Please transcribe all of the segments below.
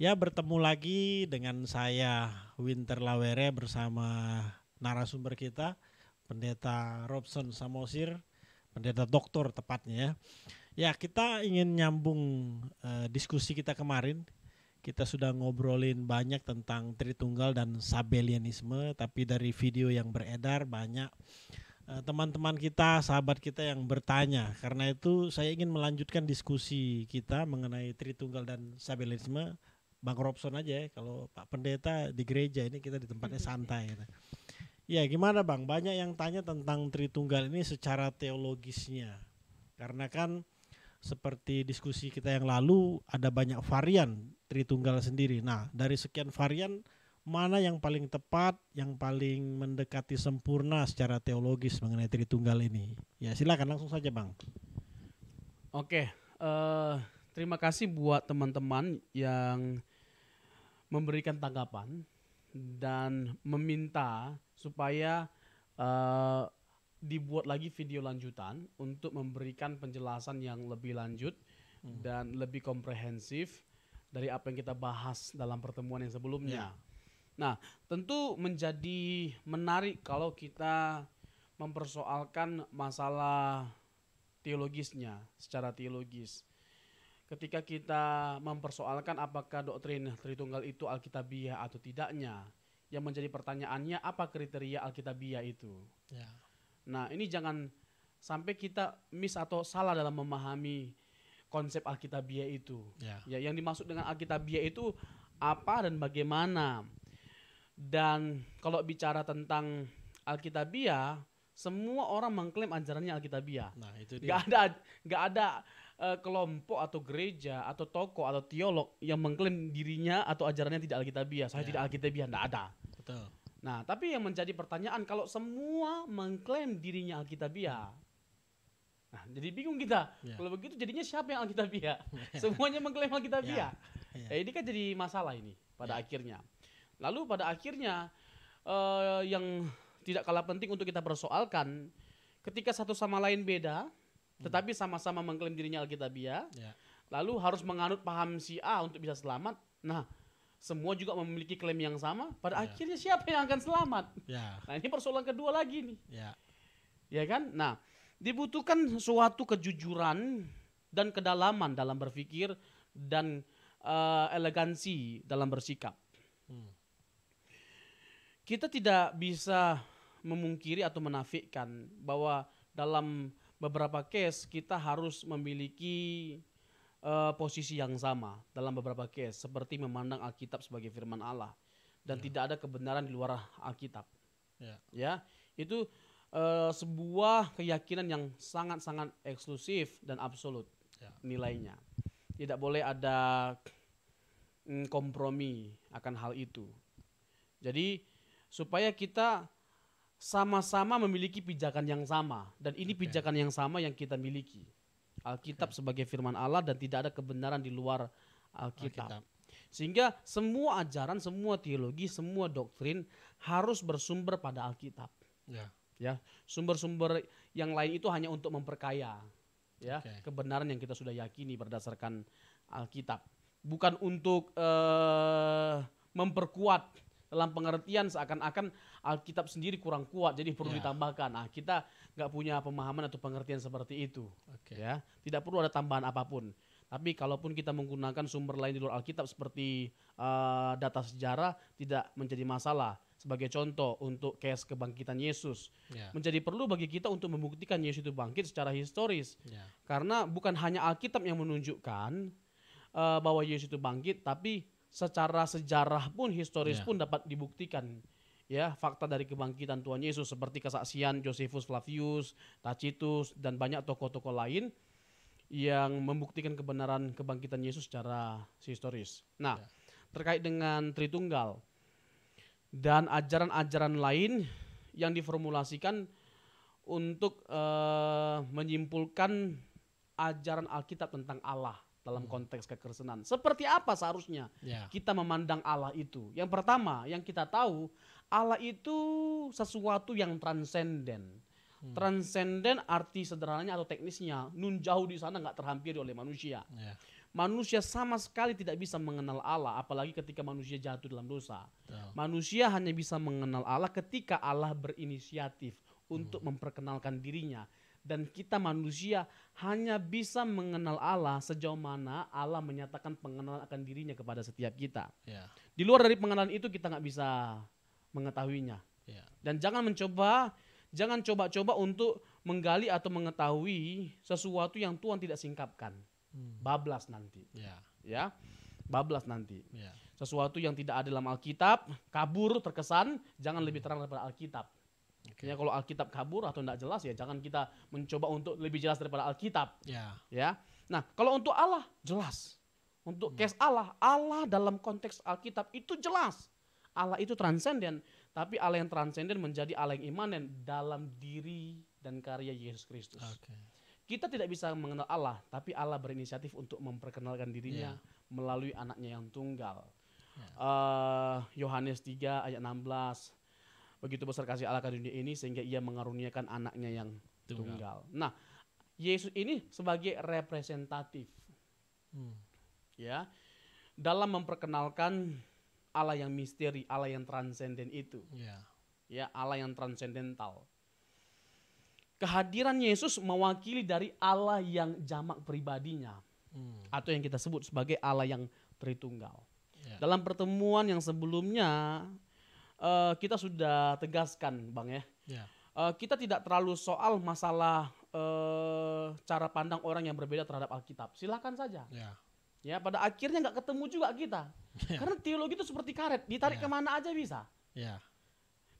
Ya, bertemu lagi dengan saya Winter Lawere bersama narasumber kita, Pendeta Robson Samosir, Pendeta Doktor tepatnya ya. Ya, kita ingin nyambung diskusi kita kemarin. Kita sudah ngobrolin banyak tentang Tritunggal dan Sabellianisme, tapi dari video yang beredar banyak teman-teman kita, sahabat kita yang bertanya. Karena itu saya ingin melanjutkan diskusi kita mengenai Tritunggal dan Sabellianisme. Bang Robson aja ya, kalau Pak Pendeta di gereja, ini kita di tempatnya santai. Gitu. Ya gimana Bang, banyak yang tanya tentang Tritunggal ini secara teologisnya. Karena kan seperti diskusi kita yang lalu ada banyak varian Tritunggal sendiri. Nah dari sekian varian, mana yang paling tepat, yang paling mendekati sempurna secara teologis mengenai Tritunggal ini? Ya silakan langsung saja Bang. Oke, terima kasih buat teman-teman yang memberikan tanggapan dan meminta supaya dibuat lagi video lanjutan untuk memberikan penjelasan yang lebih lanjut dan lebih komprehensif dari apa yang kita bahas dalam pertemuan yang sebelumnya. Nah, tentu menjadi menarik kalau kita mempersoalkan masalah teologisnya secara teologis. Ketika kita mempersoalkan apakah doktrin Tritunggal itu alkitabiah atau tidaknya, yang menjadi pertanyaannya apa kriteria alkitabiah itu. Ya. Nah ini jangan sampai kita miss atau salah dalam memahami konsep alkitabiah itu. Ya, yang dimaksud dengan alkitabiah itu apa dan bagaimana. Dan kalau bicara tentang alkitabiah, semua orang mengklaim ajarannya alkitabiah. Nah itu dia. Gak ada kelompok atau gereja atau tokoh atau teolog yang mengklaim dirinya atau ajarannya tidak alkitabiah. Saya tidak alkitabiah, tidak ada. Betul. Nah, tapi yang menjadi pertanyaan kalau semua mengklaim dirinya alkitabiah, nah jadi bingung kita. Kalau begitu jadinya siapa yang alkitabiah? Semuanya mengklaim alkitabiah. Ini kan jadi masalah ini pada akhirnya. Lalu pada akhirnya yang tidak kalah penting untuk kita persoalkan, ketika satu sama lain beda, tetapi sama-sama mengklaim dirinya alkitabiah, lalu harus menganut paham si A untuk bisa selamat. Nah, semua juga memiliki klaim yang sama. Pada akhirnya siapa yang akan selamat? Nah, ini persoalan kedua lagi nih. Ya kan? Nah, dibutuhkan suatu kejujuran dan kedalaman dalam berpikir dan elegansi dalam bersikap. Kita tidak bisa memungkiri atau menafikan bahwa dalam beberapa case kita harus memiliki posisi yang sama dalam beberapa case, seperti memandang Alkitab sebagai firman Allah dan tidak ada kebenaran di luar Alkitab. Ya, itu sebuah keyakinan yang sangat-sangat eksklusif dan absolut nilainya. Tidak boleh ada kompromi akan hal itu. Jadi supaya kita sama-sama memiliki pijakan yang sama, dan ini pijakan yang sama yang kita miliki. Alkitab sebagai firman Allah dan tidak ada kebenaran di luar Alkitab. Sehingga semua ajaran, semua teologi, semua doktrin harus bersumber pada Alkitab. Ya, sumber-sumber yang lain itu hanya untuk memperkaya kebenaran yang kita sudah yakini berdasarkan Alkitab. Bukan untuk memperkuat dalam pengertian seakan-akan Alkitab sendiri kurang kuat jadi perlu ditambahkan. Nah, kita nggak punya pemahaman atau pengertian seperti itu. Ya, tidak perlu ada tambahan apapun. Tapi kalaupun kita menggunakan sumber lain di luar Alkitab seperti data sejarah tidak menjadi masalah. Sebagai contoh untuk case kebangkitan Yesus, menjadi perlu bagi kita untuk membuktikan Yesus itu bangkit secara historis. Karena bukan hanya Alkitab yang menunjukkan bahwa Yesus itu bangkit, tapi secara sejarah pun, historis pun dapat dibuktikan. Ya, fakta dari kebangkitan Tuhan Yesus seperti kesaksian Josephus Flavius, Tacitus dan banyak tokoh-tokoh lain yang membuktikan kebenaran kebangkitan Yesus secara historis. Nah, terkait dengan Tritunggal dan ajaran-ajaran lain yang diformulasikan untuk menyimpulkan ajaran Alkitab tentang Allah dalam konteks kekristenan. Seperti apa seharusnya kita memandang Allah itu? Yang pertama, yang kita tahu, Allah itu sesuatu yang transenden. Transenden arti sederhananya atau teknisnya, nun jauh di sana nggak terhampiri oleh manusia. manusia sama sekali tidak bisa mengenal Allah, apalagi ketika manusia jatuh dalam dosa. Manusia hanya bisa mengenal Allah ketika Allah berinisiatif untuk memperkenalkan dirinya. Dan kita manusia hanya bisa mengenal Allah sejauh mana Allah menyatakan pengenalan akan dirinya kepada setiap kita. Di luar dari pengenalan itu kita nggak bisa mengetahuinya. Dan jangan coba-coba untuk menggali atau mengetahui sesuatu yang Tuhan tidak singkapkan. Bablas nanti. Ya, bablas nanti. Sesuatu yang tidak ada dalam Alkitab, kabur, terkesan, jangan lebih terang daripada Alkitab. Ya, kalau Alkitab kabur atau tidak jelas, ya jangan kita mencoba untuk lebih jelas daripada Alkitab. Ya. Nah, kalau untuk Allah jelas. Untuk case Allah dalam konteks Alkitab itu jelas. Allah itu transenden, tapi Allah yang transenden menjadi Allah yang imanen dalam diri dan karya Yesus Kristus. Kita tidak bisa mengenal Allah, tapi Allah berinisiatif untuk memperkenalkan dirinya melalui anaknya yang tunggal. Yohanes 3 ayat 16. Begitu besar kasih Allah ke dunia ini sehingga ia mengaruniakan anaknya yang tunggal. Nah, Yesus ini sebagai representatif. Ya. Dalam memperkenalkan Allah yang misteri, Allah yang transenden itu. Ya, Allah yang transendental. Kehadiran Yesus mewakili dari Allah yang jamak pribadinya. Atau yang kita sebut sebagai Allah yang Tritunggal. Dalam pertemuan yang sebelumnya kita sudah tegaskan, Bang ya. Kita tidak terlalu soal masalah cara pandang orang yang berbeda terhadap Alkitab. Silakan saja. Ya, pada akhirnya nggak ketemu juga kita. Karena teologi itu seperti karet, ditarik kemana aja bisa.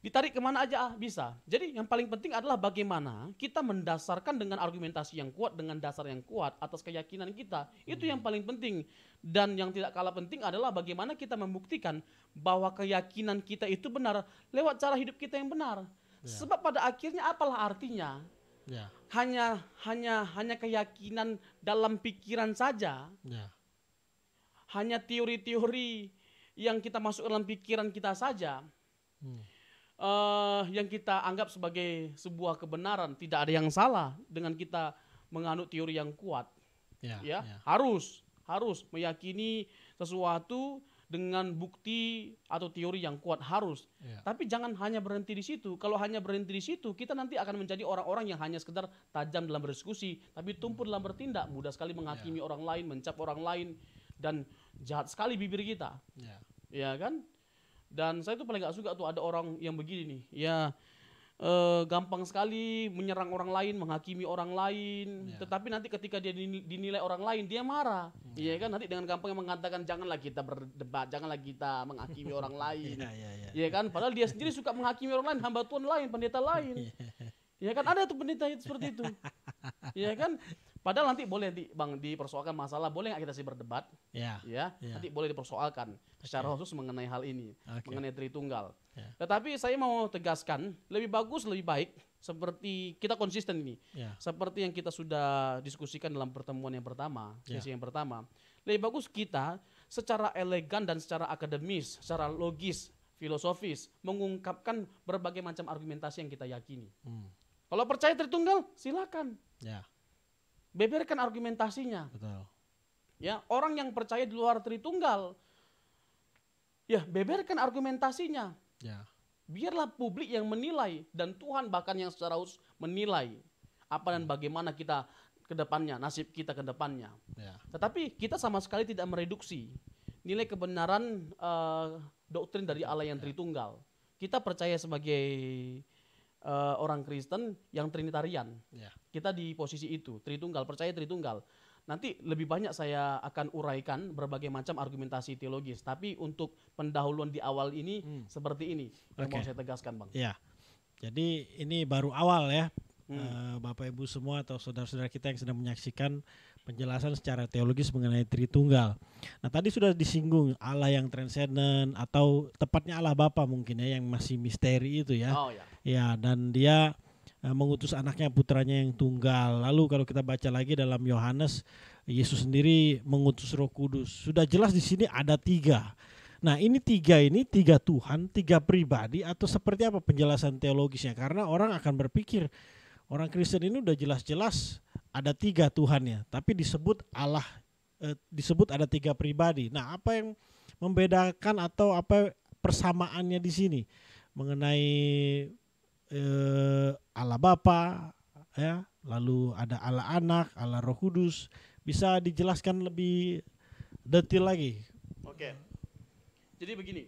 Ditarik kemana aja bisa. Jadi yang paling penting adalah bagaimana kita mendasarkan dengan argumentasi yang kuat, dengan dasar yang kuat atas keyakinan kita. Itu yang paling penting. Dan yang tidak kalah penting adalah bagaimana kita membuktikan bahwa keyakinan kita itu benar lewat cara hidup kita yang benar. Sebab pada akhirnya apalah artinya? Hanya keyakinan dalam pikiran saja. Hanya teori-teori yang kita masuk dalam pikiran kita saja. Yang kita anggap sebagai sebuah kebenaran. Tidak ada yang salah dengan kita menganut teori yang kuat. Harus meyakini sesuatu dengan bukti atau teori yang kuat, harus. Tapi jangan hanya berhenti di situ. Kalau hanya berhenti di situ, kita nanti akan menjadi orang-orang yang hanya sekedar tajam dalam berdiskusi, tapi tumpul dalam bertindak, mudah sekali menghakimi orang lain, mencap orang lain, dan jahat sekali bibir kita. Ya kan? Dan saya tuh paling gak suka tuh ada orang yang begini nih, gampang sekali menyerang orang lain, menghakimi orang lain, tetapi nanti ketika dia dinilai orang lain, dia marah. Iya kan, nanti dengan gampang mengatakan janganlah kita berdebat, janganlah kita menghakimi orang lain. Iya kan, padahal dia sendiri suka menghakimi orang lain, hamba Tuhan lain, pendeta lain. Iya kan, ada tuh pendeta seperti itu. Iya kan, padahal nanti boleh Bang dipersoalkan masalah, boleh nggak kita sih berdebat? Nanti boleh dipersoalkan secara khusus mengenai hal ini, mengenai Tritunggal. Tetapi saya mau tegaskan, lebih bagus, lebih baik, seperti kita konsisten ini, seperti yang kita sudah diskusikan dalam pertemuan yang pertama, sesi yang pertama, lebih bagus kita secara elegan dan secara akademis, secara logis, filosofis, mengungkapkan berbagai macam argumentasi yang kita yakini. Kalau percaya Tritunggal, silakan. Beberkan argumentasinya. Ya, orang yang percaya di luar Tritunggal, ya beberkan argumentasinya. Biarlah publik yang menilai dan Tuhan bahkan yang secara khusus menilai apa dan bagaimana kita ke depannya, nasib kita ke depannya. Tetapi kita sama sekali tidak mereduksi nilai kebenaran doktrin dari Allah yang Tritunggal. Kita percaya sebagai orang Kristen yang Trinitarian. Kita di posisi itu, Tritunggal, percaya Tritunggal. Nanti lebih banyak saya akan uraikan berbagai macam argumentasi teologis. Tapi untuk pendahuluan di awal ini seperti ini yang mau saya tegaskan, Bang. Jadi ini baru awal ya, Bapak Ibu semua atau saudara-saudara kita yang sedang menyaksikan penjelasan secara teologis mengenai Tritunggal. Nah tadi sudah disinggung Allah yang transenden atau tepatnya Allah Bapa mungkin ya yang masih misteri itu ya. Ya, dan dia mengutus anaknya putranya yang tunggal. Lalu kalau kita baca lagi dalam Yohanes, Yesus sendiri mengutus Roh Kudus. Sudah jelas di sini ada 3. Nah ini 3 Tuhan, 3 pribadi atau seperti apa penjelasan teologisnya? Karena orang akan berpikir orang Kristen ini udah jelas-jelas ada 3 Tuhannya, tapi disebut Allah disebut ada 3 pribadi. Nah, apa yang membedakan atau apa persamaannya di sini mengenai Allah Bapa, ya, lalu ada Allah Anak, Allah Roh Kudus, bisa dijelaskan lebih detail lagi? Oke. Jadi begini,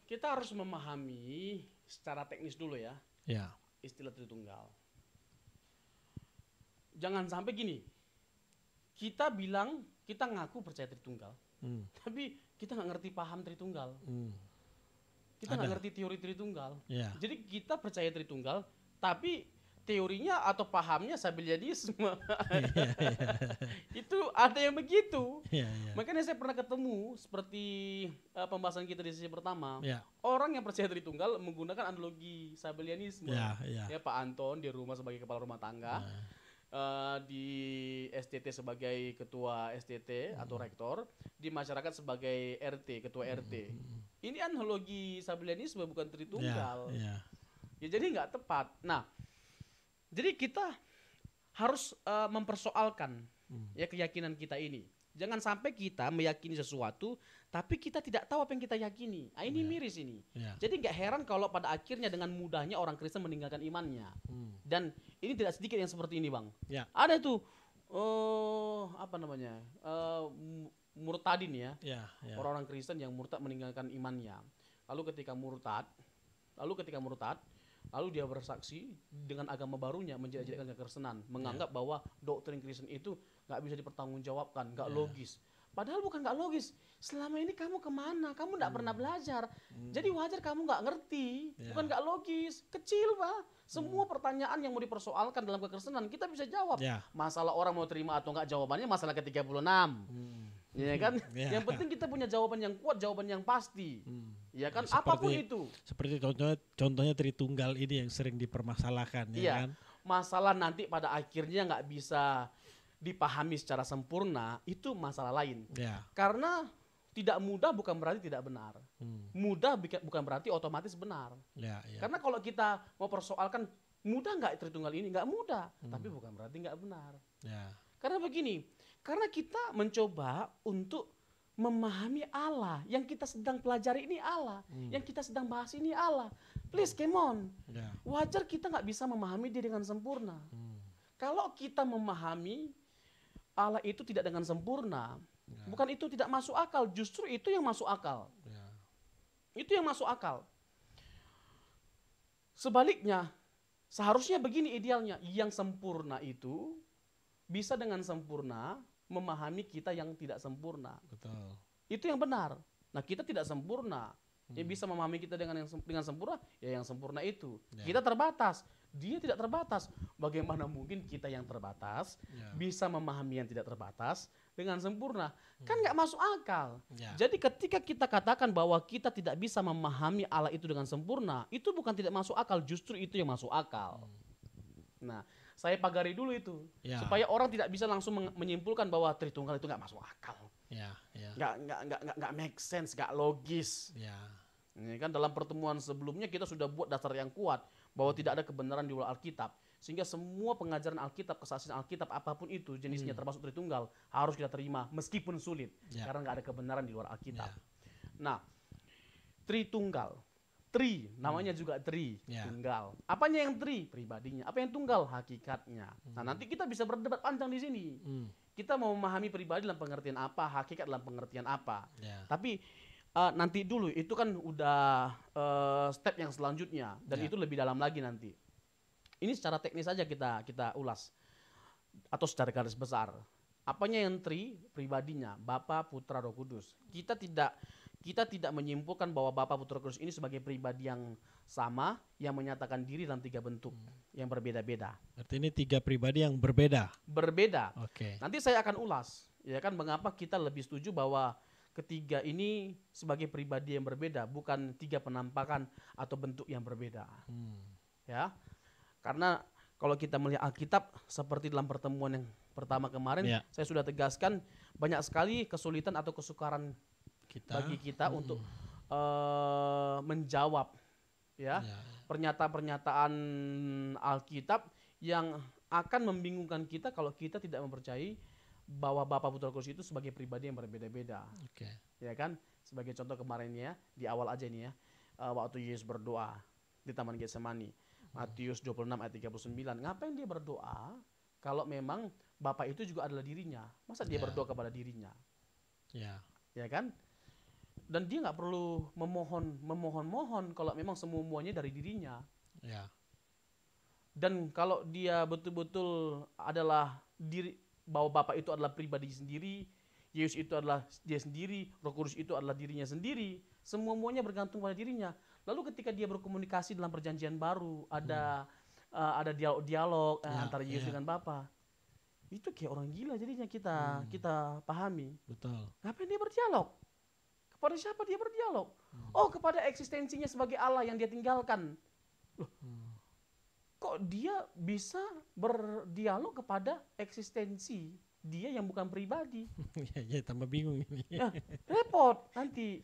kita harus memahami secara teknis dulu ya, Ya. istilah Tritunggal. Jangan sampai gini, kita bilang kita ngaku percaya Tritunggal, tapi kita nggak ngerti paham Tritunggal. Kita nggak ngerti teori Tritunggal. Ya. Jadi kita percaya Tritunggal, tapi teorinya atau pahamnya Sabellianisme. Itu ada yang begitu. Makanya saya pernah ketemu seperti pembahasan kita di sesi pertama. Orang yang percaya Tritunggal menggunakan analogi Sabellianisme. Ya, Pak Anton di rumah sebagai kepala rumah tangga. Di STT sebagai ketua STT atau rektor, di masyarakat sebagai RT, ketua RT. Ini analogi Sabellianisme bukan Tritunggal. Ya, jadi nggak tepat. Nah, jadi kita harus mempersoalkan ya keyakinan kita ini. Jangan sampai kita meyakini sesuatu tapi kita tidak tahu apa yang kita yakini. Nah, ini miris ini. Jadi nggak heran kalau pada akhirnya dengan mudahnya orang Kristen meninggalkan imannya. Dan ini tidak sedikit yang seperti ini, Bang. Ada tuh apa namanya? Murtadin ya. Orang-orang Kristen yang murtad meninggalkan imannya. Lalu ketika murtad, lalu dia bersaksi dengan agama barunya menjadikan kekristenan, menganggap bahwa doktrin Kristen itu nggak bisa dipertanggungjawabkan, nggak logis. Padahal bukan nggak logis. Selama ini kamu kemana? Kamu nggak pernah belajar. Jadi wajar kamu nggak ngerti. Bukan nggak logis. Kecil, Pak. Semua pertanyaan yang mau dipersoalkan dalam kekristenan kita bisa jawab. Masalah orang mau terima atau nggak jawabannya masalah ke-36. Ya kan? Yang penting kita punya jawaban yang kuat, jawaban yang pasti. Ya kan? Apapun itu. Seperti contohnya Tritunggal ini yang sering dipermasalahkan. Ya kan? Masalah nanti pada akhirnya nggak bisa dipahami secara sempurna, itu masalah lain. Karena tidak mudah bukan berarti tidak benar. Mudah bukan berarti otomatis benar. Karena kalau kita mau persoalkan mudah nggak Tritunggal ini, nggak mudah, tapi bukan berarti nggak benar. Karena begini, karena kita mencoba untuk memahami Allah. Yang kita sedang pelajari ini Allah. Yang kita sedang bahas ini Allah. Please, come on. Wajar kita nggak bisa memahami dia dengan sempurna. Kalau kita memahami Allah itu tidak dengan sempurna, bukan itu tidak masuk akal, justru itu yang masuk akal. Itu yang masuk akal. Sebaliknya, seharusnya begini idealnya, yang sempurna itu bisa dengan sempurna memahami kita yang tidak sempurna. Betul. Itu yang benar. Nah, kita tidak sempurna. Dia bisa memahami kita dengan sempurna, ya yang sempurna itu. Kita terbatas, dia tidak terbatas. Bagaimana mungkin kita yang terbatas bisa memahami yang tidak terbatas dengan sempurna? Kan nggak masuk akal. Jadi ketika kita katakan bahwa kita tidak bisa memahami Allah itu dengan sempurna, itu bukan tidak masuk akal, justru itu yang masuk akal. Nah, saya pagari dulu itu supaya orang tidak bisa langsung menyimpulkan bahwa Tritunggal itu nggak masuk akal, nggak make sense, nggak logis. Ini kan dalam pertemuan sebelumnya kita sudah buat dasar yang kuat bahwa tidak ada kebenaran di luar Alkitab, sehingga semua pengajaran Alkitab, kesaksian Alkitab apapun itu jenisnya termasuk Tritunggal harus kita terima meskipun sulit karena nggak ada kebenaran di luar Alkitab. Nah, Tritunggal. Namanya juga tunggal. Apanya yang pribadinya. Apa yang tunggal? Hakikatnya. Nah, nanti kita bisa berdebat panjang di sini. Kita mau memahami pribadi dalam pengertian apa, hakikat dalam pengertian apa. Tapi nanti dulu itu kan udah step yang selanjutnya dan itu lebih dalam lagi nanti. Ini secara teknis saja kita ulas atau secara garis besar. Apanya yang pribadinya, Bapa, Putra, Roh Kudus. Kita tidak menyimpulkan bahwa Bapa, Putra, Roh Kudus ini sebagai pribadi yang sama yang menyatakan diri dalam 3 bentuk yang berbeda-beda. Berarti ini 3 pribadi yang berbeda. Berbeda. Nanti saya akan ulas, ya kan, mengapa kita lebih setuju bahwa ketiga ini sebagai pribadi yang berbeda, bukan 3 penampakan atau bentuk yang berbeda. Ya, karena kalau kita melihat Alkitab seperti dalam pertemuan yang pertama kemarin, saya sudah tegaskan banyak sekali kesulitan atau kesukaran bagi kita untuk menjawab pernyataan-pernyataan Alkitab yang akan membingungkan kita kalau kita tidak mempercayai bahwa Bapa Putra Kudus itu sebagai pribadi yang berbeda-beda. Ya kan? Sebagai contoh kemarin ya, di awal aja ini ya, waktu Yesus berdoa di Taman Getsemani, Matius 26 ayat 39. Ngapain dia berdoa kalau memang Bapa itu juga adalah dirinya? Masa dia berdoa kepada dirinya? Ya kan? Dan dia nggak perlu memohon kalau memang semuanya dari dirinya. Dan kalau dia betul-betul adalah diri, bahwa Bapa itu adalah pribadi sendiri, Yesus itu adalah dia sendiri, Roh Kudus itu adalah dirinya sendiri, semuanya bergantung pada dirinya. Lalu ketika dia berkomunikasi dalam perjanjian baru, ada dialog antara Yesus dengan Bapa. Itu kayak orang gila jadinya kita pahami. Betul. Ngapain dia berdialog? Kepada siapa dia berdialog? Oh, kepada eksistensinya sebagai Allah yang dia tinggalkan. Loh, kok dia bisa berdialog kepada eksistensi dia yang bukan pribadi? Ya, tambah bingung ini. Ya, repot nanti.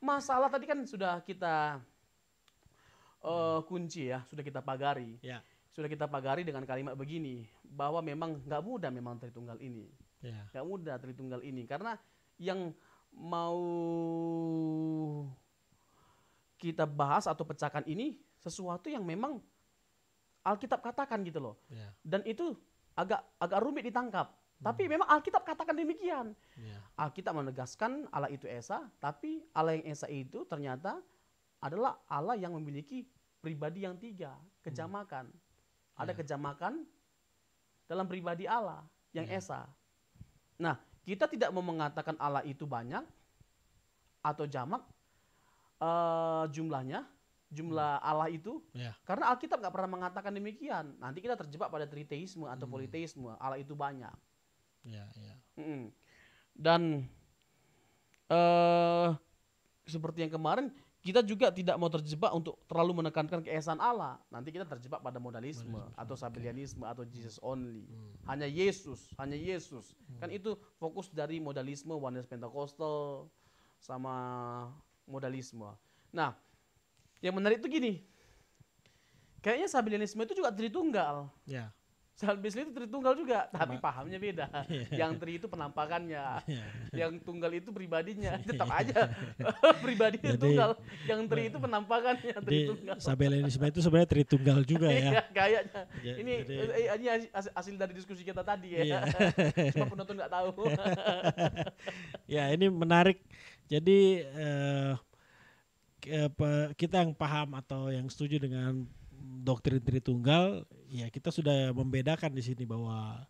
Masalah tadi kan sudah kita kunci ya, sudah kita pagari. Sudah kita pagari dengan kalimat begini, bahwa memang nggak mudah memang Tritunggal ini. Nggak mudah Tritunggal ini, karena yang mau kita bahas atau pecahkan ini sesuatu yang memang Alkitab katakan gitu loh. Dan itu agak rumit ditangkap. Tapi memang Alkitab katakan demikian. Alkitab menegaskan Allah itu Esa, tapi Allah yang Esa itu ternyata adalah Allah yang memiliki pribadi yang 3, kejamakan. Ada kejamakan dalam pribadi Allah yang Esa. Nah, kita tidak mau mengatakan Allah itu banyak atau jamak jumlah Allah itu, karena Alkitab nggak pernah mengatakan demikian. Nanti kita terjebak pada triteisme atau politeisme, Allah itu banyak. Dan seperti yang kemarin, kita juga tidak mau terjebak untuk terlalu menekankan keesaan Allah. Nanti kita terjebak pada modalisme atau sabellianisme atau Jesus only. Hanya Yesus. Kan itu fokus dari modalisme, Oneness Pentecostal sama modalisme. Nah, yang menarik itu gini, kayaknya sabellianisme itu juga Tritunggal. Sabellianisme itu Tritunggal juga, tapi pahamnya beda. Yang Tri itu penampakannya, yang Tunggal itu pribadinya. Tetap aja pribadi itu Tunggal, yang Tri itu penampakannya Tritunggal. Sabellianisme itu sebenarnya Tritunggal juga ya. Kayaknya. Ini hasil dari diskusi kita tadi ya. Cuma penonton nggak tahu. Ya, ini menarik. Jadi kita yang paham atau yang setuju dengan doktrin Tritunggal, ya kita sudah membedakan di sini bahwa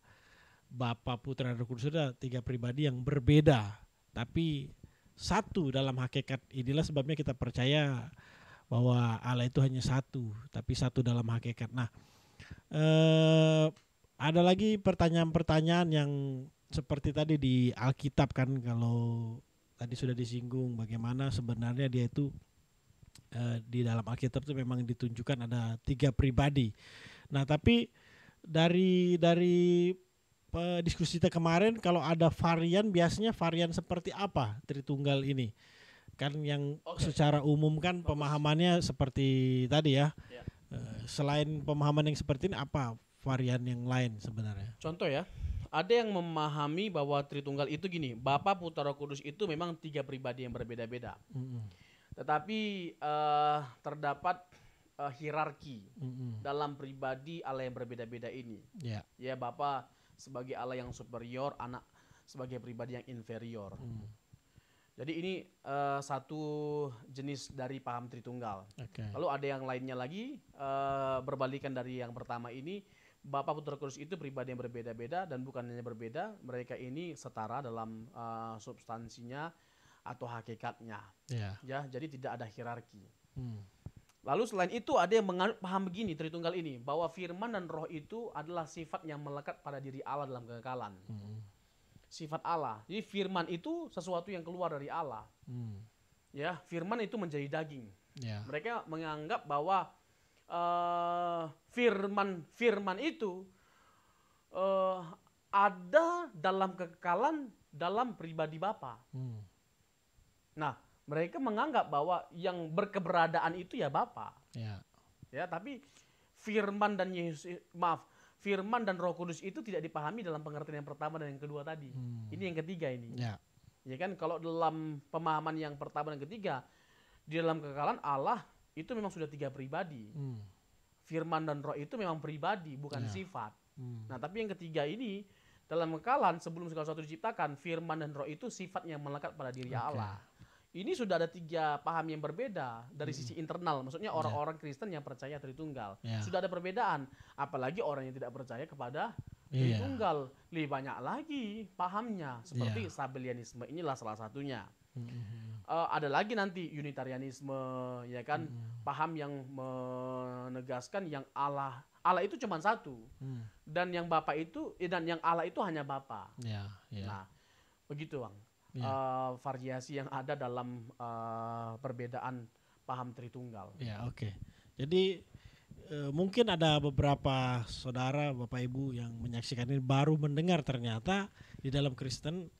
Bapa, Putra, dan Roh Kudus sudah 3 pribadi yang berbeda, tapi satu dalam hakikat. Inilah sebabnya kita percaya bahwa Allah itu hanya satu, tapi satu dalam hakikat. Nah, ada lagi pertanyaan-pertanyaan yang seperti tadi di Alkitab kan, kalau tadi sudah disinggung bagaimana sebenarnya dia itu di dalam Alkitab itu memang ditunjukkan ada 3 pribadi. Nah, tapi dari diskusi kita kemarin, kalau ada varian, biasanya varian seperti apa Tritunggal ini? Kan yang secara umum kan pemahamannya seperti tadi ya. Selain pemahaman yang seperti ini, apa varian yang lain sebenarnya? Contoh ya, ada yang memahami bahwa Tritunggal itu gini, Bapa, Putra, Roh Kudus itu memang 3 pribadi yang berbeda-beda. Tetapi terdapat hierarki dalam pribadi Allah yang berbeda-beda ini. Ya, Bapa sebagai Allah yang superior, Anak sebagai pribadi yang inferior. Jadi ini satu jenis dari paham Tritunggal. Lalu ada yang lainnya lagi berbalikan dari yang pertama ini, Bapa, Putra, Kudus itu pribadi yang berbeda-beda, dan bukan hanya berbeda, mereka ini setara dalam substansinya atau hakikatnya. Ya, jadi tidak ada hierarki. Lalu selain itu ada yang paham begini Tritunggal ini, bahwa firman dan roh itu adalah sifat yang melekat pada diri Allah dalam kekekalan. Sifat Allah. Jadi firman itu sesuatu yang keluar dari Allah. Ya, firman itu menjadi daging. Mereka menganggap bahwa firman itu ada dalam kekekalan dalam pribadi Bapa. Nah, mereka menganggap bahwa yang berkeberadaan itu ya Bapa. Ya, tapi firman firman dan Roh Kudus itu tidak dipahami dalam pengertian yang pertama dan yang kedua tadi. Ini yang ketiga ini. Ya kan, kalau dalam pemahaman yang pertama dan ketiga, di dalam kekekalan Allah itu memang sudah 3 pribadi. Firman dan Roh itu memang pribadi, bukan sifat. Nah, tapi yang ketiga ini dalam kekekalan sebelum segala sesuatu diciptakan, firman dan Roh itu sifat yang melekat pada diri Allah. Ini sudah ada 3 paham yang berbeda dari sisi internal. Maksudnya orang-orang Kristen yang percaya Tritunggal. Sudah ada perbedaan. Apalagi orang yang tidak percaya kepada Tritunggal. Lebih banyak lagi pahamnya. Seperti Sabellianisme, inilah salah satunya. Ada lagi nanti Unitarianisme, ya kan? Paham yang menegaskan yang Allah itu cuma satu. Dan yang Bapa itu, dan yang Allah itu hanya Bapa. Nah, begitu Bang. Variasi yang ada dalam perbedaan paham Tritunggal. Oke. Jadi mungkin ada beberapa saudara, Bapak Ibu yang menyaksikan ini baru mendengar ternyata di dalam Kristen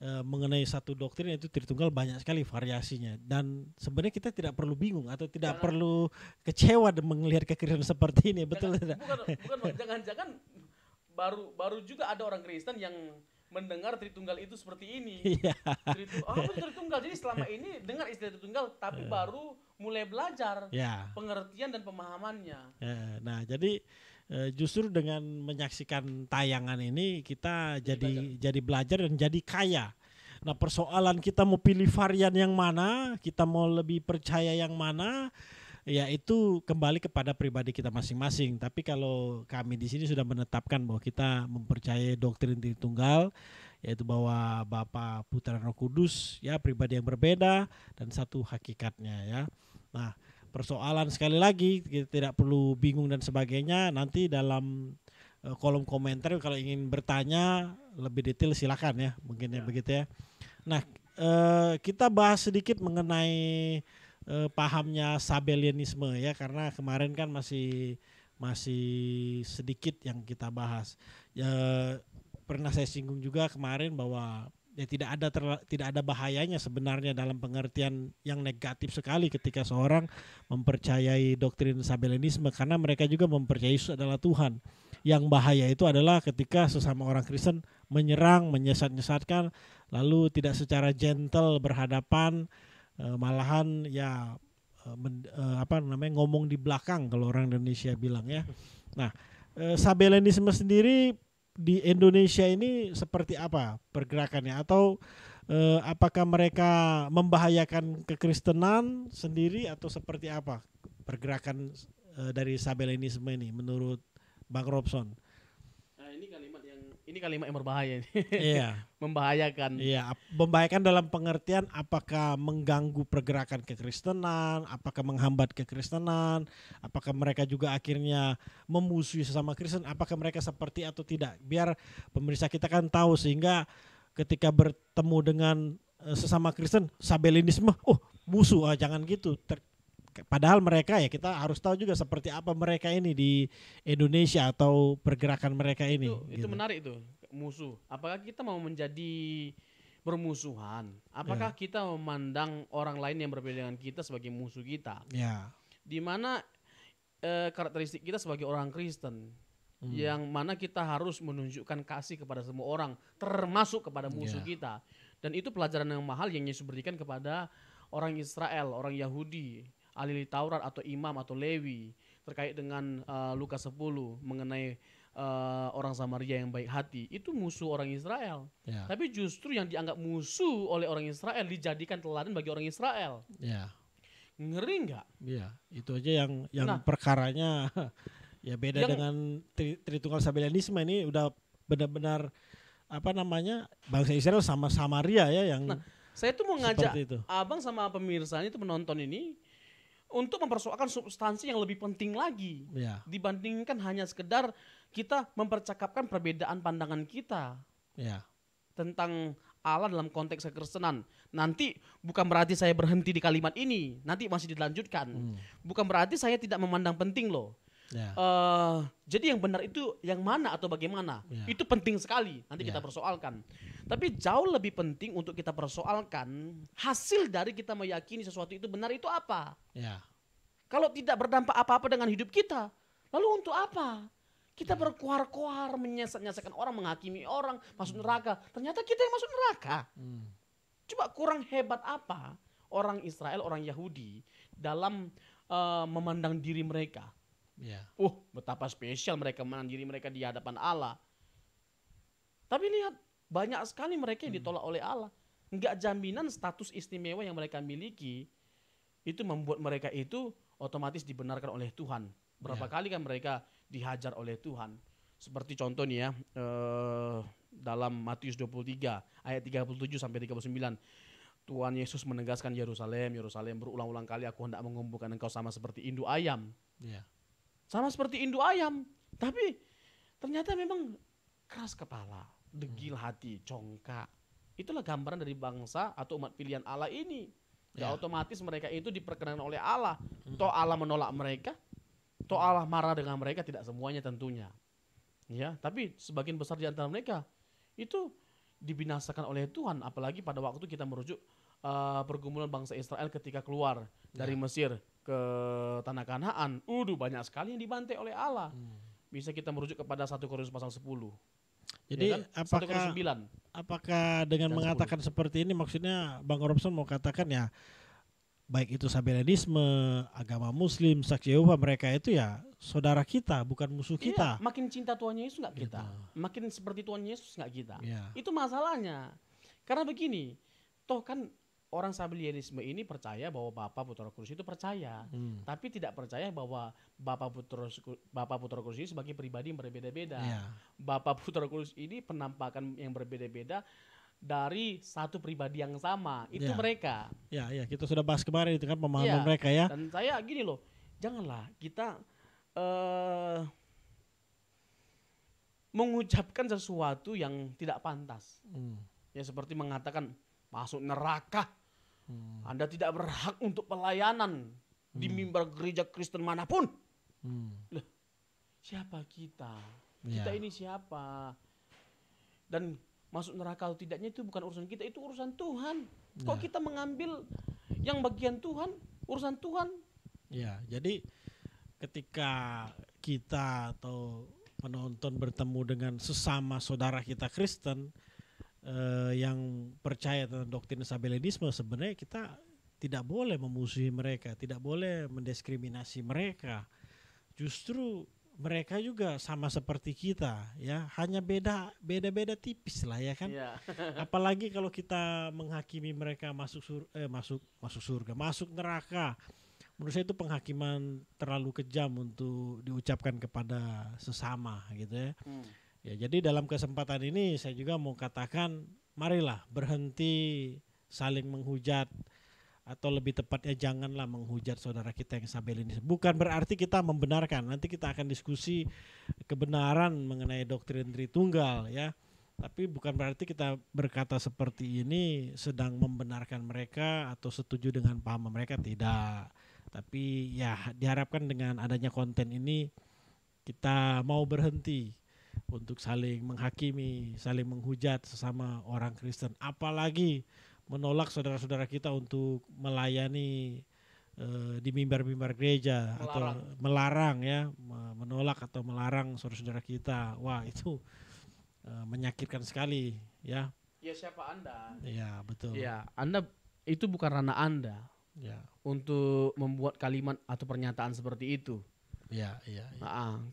mengenai satu doktrin yaitu Tritunggal banyak sekali variasinya, dan sebenarnya kita tidak perlu bingung atau tidak perlu kecewa melihat kekristenan seperti ini, betul tidak? Bukan, jangan-jangan baru juga ada orang Kristen yang mendengar Tritunggal itu seperti ini. Tritunggal. Jadi selama ini dengar istilah Tritunggal, tapi baru mulai belajar pengertian dan pemahamannya. Nah, jadi justru dengan menyaksikan tayangan ini kita jadi belajar dan jadi kaya. Nah, persoalan kita mau pilih varian yang mana, kita mau lebih percaya yang mana, ya itu kembali kepada pribadi kita masing-masing. Tapi kalau kami di sini sudah menetapkan bahwa kita mempercayai doktrin Tritunggal, yaitu bahwa Bapa, Putra, dan Roh Kudus, ya pribadi yang berbeda dan satu hakikatnya, ya. Nah, persoalan sekali lagi kita tidak perlu bingung dan sebagainya. Nanti dalam kolom komentar kalau ingin bertanya lebih detail silakan ya, mungkin ya begitu ya. Nah, kita bahas sedikit mengenai pahamnya Sabellianisme ya, karena kemarin kan masih sedikit yang kita bahas. Pernah saya singgung juga kemarin bahwa ya tidak ada bahayanya sebenarnya dalam pengertian yang negatif sekali ketika seorang mempercayai doktrin Sabellianisme, karena mereka juga mempercayai Yesus adalah Tuhan. Yang bahaya itu adalah ketika sesama orang Kristen menyerang, menyesat-nyesatkan, lalu tidak secara gentle berhadapan, malahan ya ngomong di belakang kalau orang Indonesia bilang ya. Nah, Sabellianisme sendiri di Indonesia ini seperti apa pergerakannya, atau apakah mereka membahayakan kekristenan sendiri atau seperti apa pergerakan dari Sabellianisme ini menurut Bang Robson? Nah, ini kalimat yang berbahaya. Iya. Membahayakan. Iya, membahayakan dalam pengertian apakah mengganggu pergerakan kekristenan, apakah menghambat kekristenan, apakah mereka juga akhirnya memusuhi sesama Kristen, apakah mereka seperti atau tidak. Biar pemirsa kita kan tahu, sehingga ketika bertemu dengan sesama Kristen, Sabellianisme, musuh, jangan gitu. Padahal mereka, ya kita harus tahu juga seperti apa mereka ini di Indonesia atau pergerakan mereka ini. Itu menarik itu, musuh. Apakah kita mau menjadi bermusuhan? Apakah kita memandang orang lain yang berbeda dengan kita sebagai musuh kita? Di mana karakteristik kita sebagai orang Kristen, yang mana kita harus menunjukkan kasih kepada semua orang, termasuk kepada musuh kita. Dan itu pelajaran yang mahal yang Yesus berikan kepada orang Israel, orang Yahudi, ahli Taurat atau imam atau Lewi, terkait dengan Lukas 10 mengenai orang Samaria yang baik hati. Itu musuh orang Israel. Tapi justru yang dianggap musuh oleh orang Israel dijadikan teladan bagi orang Israel. Ngeri nggak? Iya, itu aja yang perkaranya ya beda dengan Tritunggal Sabellianisme. Ini udah benar-benar bangsa Israel sama Samaria ya yang. Nah, saya tuh mau ngajak abang sama pemirsa itu menonton ini untuk mempersoalkan substansi yang lebih penting lagi dibandingkan hanya sekedar kita mempercakapkan perbedaan pandangan kita tentang Allah dalam konteks kekristenan. Nanti bukan berarti saya berhenti di kalimat ini, nanti masih dilanjutkan. Bukan berarti saya tidak memandang penting loh. Jadi yang benar itu yang mana atau bagaimana, itu penting sekali, nanti kita persoalkan. Tapi jauh lebih penting untuk kita persoalkan hasil dari kita meyakini sesuatu itu benar itu apa. Kalau tidak berdampak apa-apa dengan hidup kita, lalu untuk apa Kita berkuar-kuar menyesatkan orang, menghakimi orang, masuk neraka. Ternyata kita yang masuk neraka. Coba kurang hebat apa orang Israel, orang Yahudi dalam memandang diri mereka. Betapa spesial mereka memandang diri mereka di hadapan Allah. Tapi lihat, banyak sekali mereka yang ditolak oleh Allah. Enggak jaminan status istimewa yang mereka miliki itu membuat mereka itu otomatis dibenarkan oleh Tuhan. Berapa kali kan mereka dihajar oleh Tuhan. Seperti contoh nih ya, dalam Matius 23 ayat 37 sampai 39. Tuhan Yesus menegaskan Yerusalem berulang-ulang kali aku hendak mengumpulkan engkau sama seperti induk ayam. Sama seperti induk ayam. Tapi ternyata memang keras kepala, degil hati, congkak. Itulah gambaran dari bangsa atau umat pilihan Allah ini. Otomatis mereka itu diperkenankan oleh Allah. Toh Allah menolak mereka, toh Allah marah dengan mereka, tidak semuanya tentunya. Ya, tapi sebagian besar di antara mereka itu dibinasakan oleh Tuhan. Apalagi pada waktu kita merujuk pergumulan bangsa Israel ketika keluar dari Mesir ke tanah Kanaan. Banyak sekali yang dibantai oleh Allah. Bisa kita merujuk kepada 1 Korintus pasal 10. Jadi ya kan? apakah dengan mengatakan 10. Seperti ini maksudnya Bang Robson mau katakan ya, baik itu Sabelianisme, agama Muslim, Saksi Yehova, mereka itu ya saudara kita, bukan musuh kita. Makin cinta Tuhan Yesus nggak kita, makin seperti Tuhan Yesus nggak kita. Itu masalahnya. Karena begini, toh kan orang Sabelianisme ini percaya bahwa Bapa, Putra, Roh Kudus itu percaya, tapi tidak percaya bahwa Bapa, Putra, Roh Kudus ini sebagai pribadi yang berbeda-beda. Bapa, Putra, Roh Kudus ini penampakan yang berbeda-beda dari satu pribadi yang sama. Itu mereka. Kita sudah bahas kemarin itu kan pemahaman mereka ya. Dan saya gini loh, janganlah kita mengucapkan sesuatu yang tidak pantas. Ya seperti mengatakan masuk neraka. Anda tidak berhak untuk pelayanan di mimbar gereja Kristen manapun. Loh, siapa kita? Kita ini siapa? Dan masuk neraka atau tidaknya itu bukan urusan kita, itu urusan Tuhan. Kok kita mengambil yang bagian Tuhan, urusan Tuhan? Jadi ketika kita atau penonton bertemu dengan sesama saudara kita Kristen yang percaya tentang doktrin Sabelianisme, sebenarnya kita tidak boleh memusuhi mereka, tidak boleh mendiskriminasi mereka. Justru mereka juga sama seperti kita, ya, hanya beda tipis lah ya kan. Apalagi kalau kita menghakimi mereka masuk surga, masuk neraka. Menurut saya itu penghakiman terlalu kejam untuk diucapkan kepada sesama gitu ya. Ya, jadi dalam kesempatan ini saya juga mau katakan, marilah berhenti saling menghujat, atau lebih tepatnya janganlah menghujat saudara kita yang Sabelianisme. Bukan berarti kita membenarkan, nanti kita akan diskusi kebenaran mengenai doktrin Tritunggal ya. Tapi bukan berarti kita berkata seperti ini sedang membenarkan mereka atau setuju dengan paham mereka, tidak. Tapi ya diharapkan dengan adanya konten ini kita mau berhenti untuk saling menghakimi, saling menghujat sesama orang Kristen, apalagi menolak saudara-saudara kita untuk melayani di mimbar-mimbar gereja, atau melarang ya, menolak atau melarang saudara-saudara kita. Wah, itu menyakitkan sekali ya. Ya, siapa Anda? Ya, betul. Ya, Anda itu bukan ranah Anda. Untuk membuat kalimat atau pernyataan seperti itu.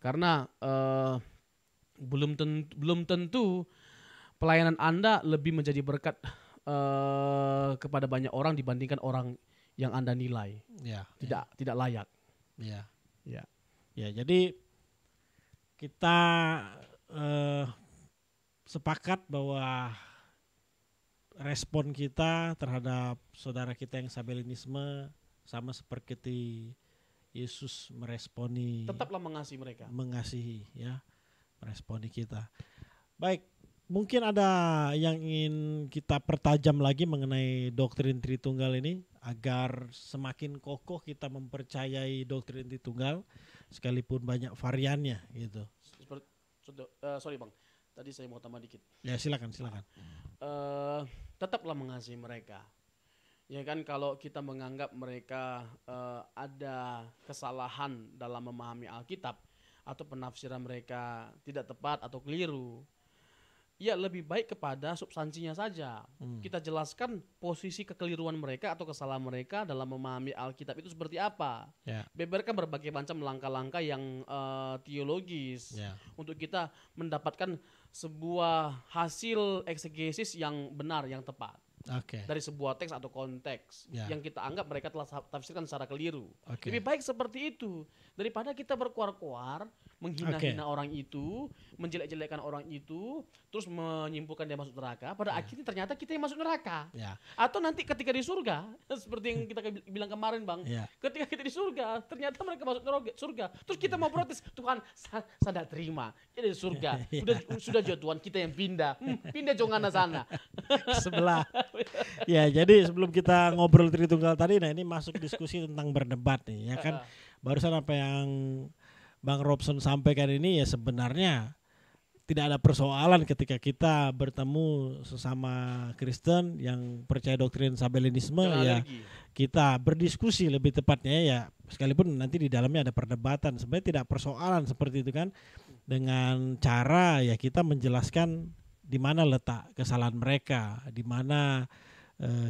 Karena belum tentu pelayanan Anda lebih menjadi berkat kepada banyak orang dibandingkan orang yang Anda nilai tidak layak. Jadi kita sepakat bahwa respon kita terhadap saudara kita yang Sabelianisme sama seperti Yesus meresponi. Tetaplah mengasihi mereka. Mengasihi ya, meresponi kita. Baik, mungkin ada yang ingin kita pertajam lagi mengenai doktrin Tritunggal ini agar semakin kokoh kita mempercayai doktrin Tritunggal sekalipun banyak variannya gitu. Sorry Bang, tadi saya mau tambah dikit. Ya silakan. Tetaplah mengasihi mereka. Ya kan, kalau kita menganggap mereka ada kesalahan dalam memahami Alkitab, atau penafsiran mereka tidak tepat atau keliru, ya lebih baik kepada substansinya saja. Kita jelaskan posisi kekeliruan mereka atau kesalahan mereka dalam memahami Alkitab itu seperti apa. Beberkan berbagai macam langkah-langkah yang teologis untuk kita mendapatkan sebuah hasil eksegesis yang benar, yang tepat. Dari sebuah teks atau konteks yang kita anggap mereka telah tafsirkan secara keliru. Lebih baik seperti itu daripada kita berkuar-kuar menghina-hina orang itu, menjelek-jelekkan orang itu, terus menyimpulkan dia masuk neraka. Pada akhirnya ternyata kita yang masuk neraka. Atau nanti ketika di surga, seperti yang kita bilang kemarin Bang, ketika kita di surga, ternyata mereka masuk surga. Terus kita mau protes, Tuhan, saya tidak terima. Kita di surga, sudah juga Tuhan, kita yang pindah. Pindah jongana sana. Sebelah. Ya, jadi sebelum kita ngobrol Tritunggal tadi, nah ini masuk diskusi tentang berdebat nih, ya kan. Barusan apa yang Bang Robson sampaikan ini ya sebenarnya tidak ada persoalan ketika kita bertemu sesama Kristen yang percaya doktrin Sabellianisme, ya kita berdiskusi lebih tepatnya ya, sekalipun nanti di dalamnya ada perdebatan, sebenarnya tidak persoalan seperti itu kan, dengan cara ya kita menjelaskan di mana letak kesalahan mereka, di mana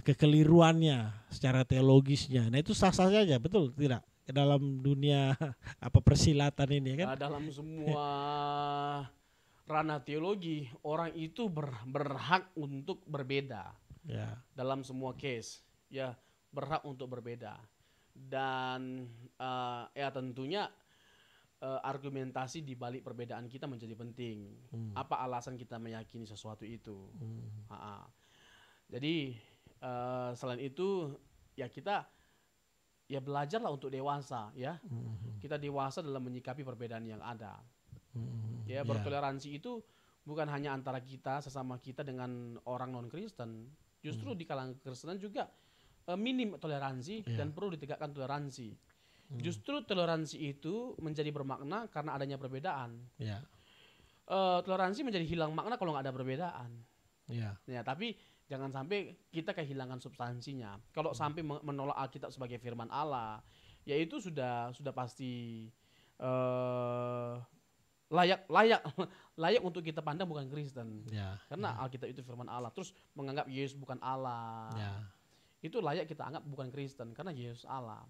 kekeliruannya secara teologisnya. Nah itu sah-sah saja, betul tidak? Dalam dunia apa persilatan ini kan? Dalam semua ranah teologi, orang itu berhak untuk berbeda. Dalam semua case, ya berhak untuk berbeda. Dan ya tentunya argumentasi di balik perbedaan kita menjadi penting. Apa alasan kita meyakini sesuatu itu? Jadi selain itu ya kita ya belajarlah untuk dewasa ya. Kita dewasa dalam menyikapi perbedaan yang ada. Ya bertoleransi itu bukan hanya antara kita sesama kita dengan orang non Kristen. Justru di kalangan Kristen juga minim toleransi dan perlu ditegakkan toleransi. Justru toleransi itu menjadi bermakna karena adanya perbedaan. Toleransi menjadi hilang makna kalau nggak ada perbedaan. Ya, tapi jangan sampai kita kehilangan substansinya. Kalau sampai menolak Alkitab sebagai firman Allah, ya itu sudah pasti layak untuk kita pandang bukan Kristen. Karena Alkitab itu firman Allah. Terus menganggap Yesus bukan Allah. Itu layak kita anggap bukan Kristen karena Yesus Allah.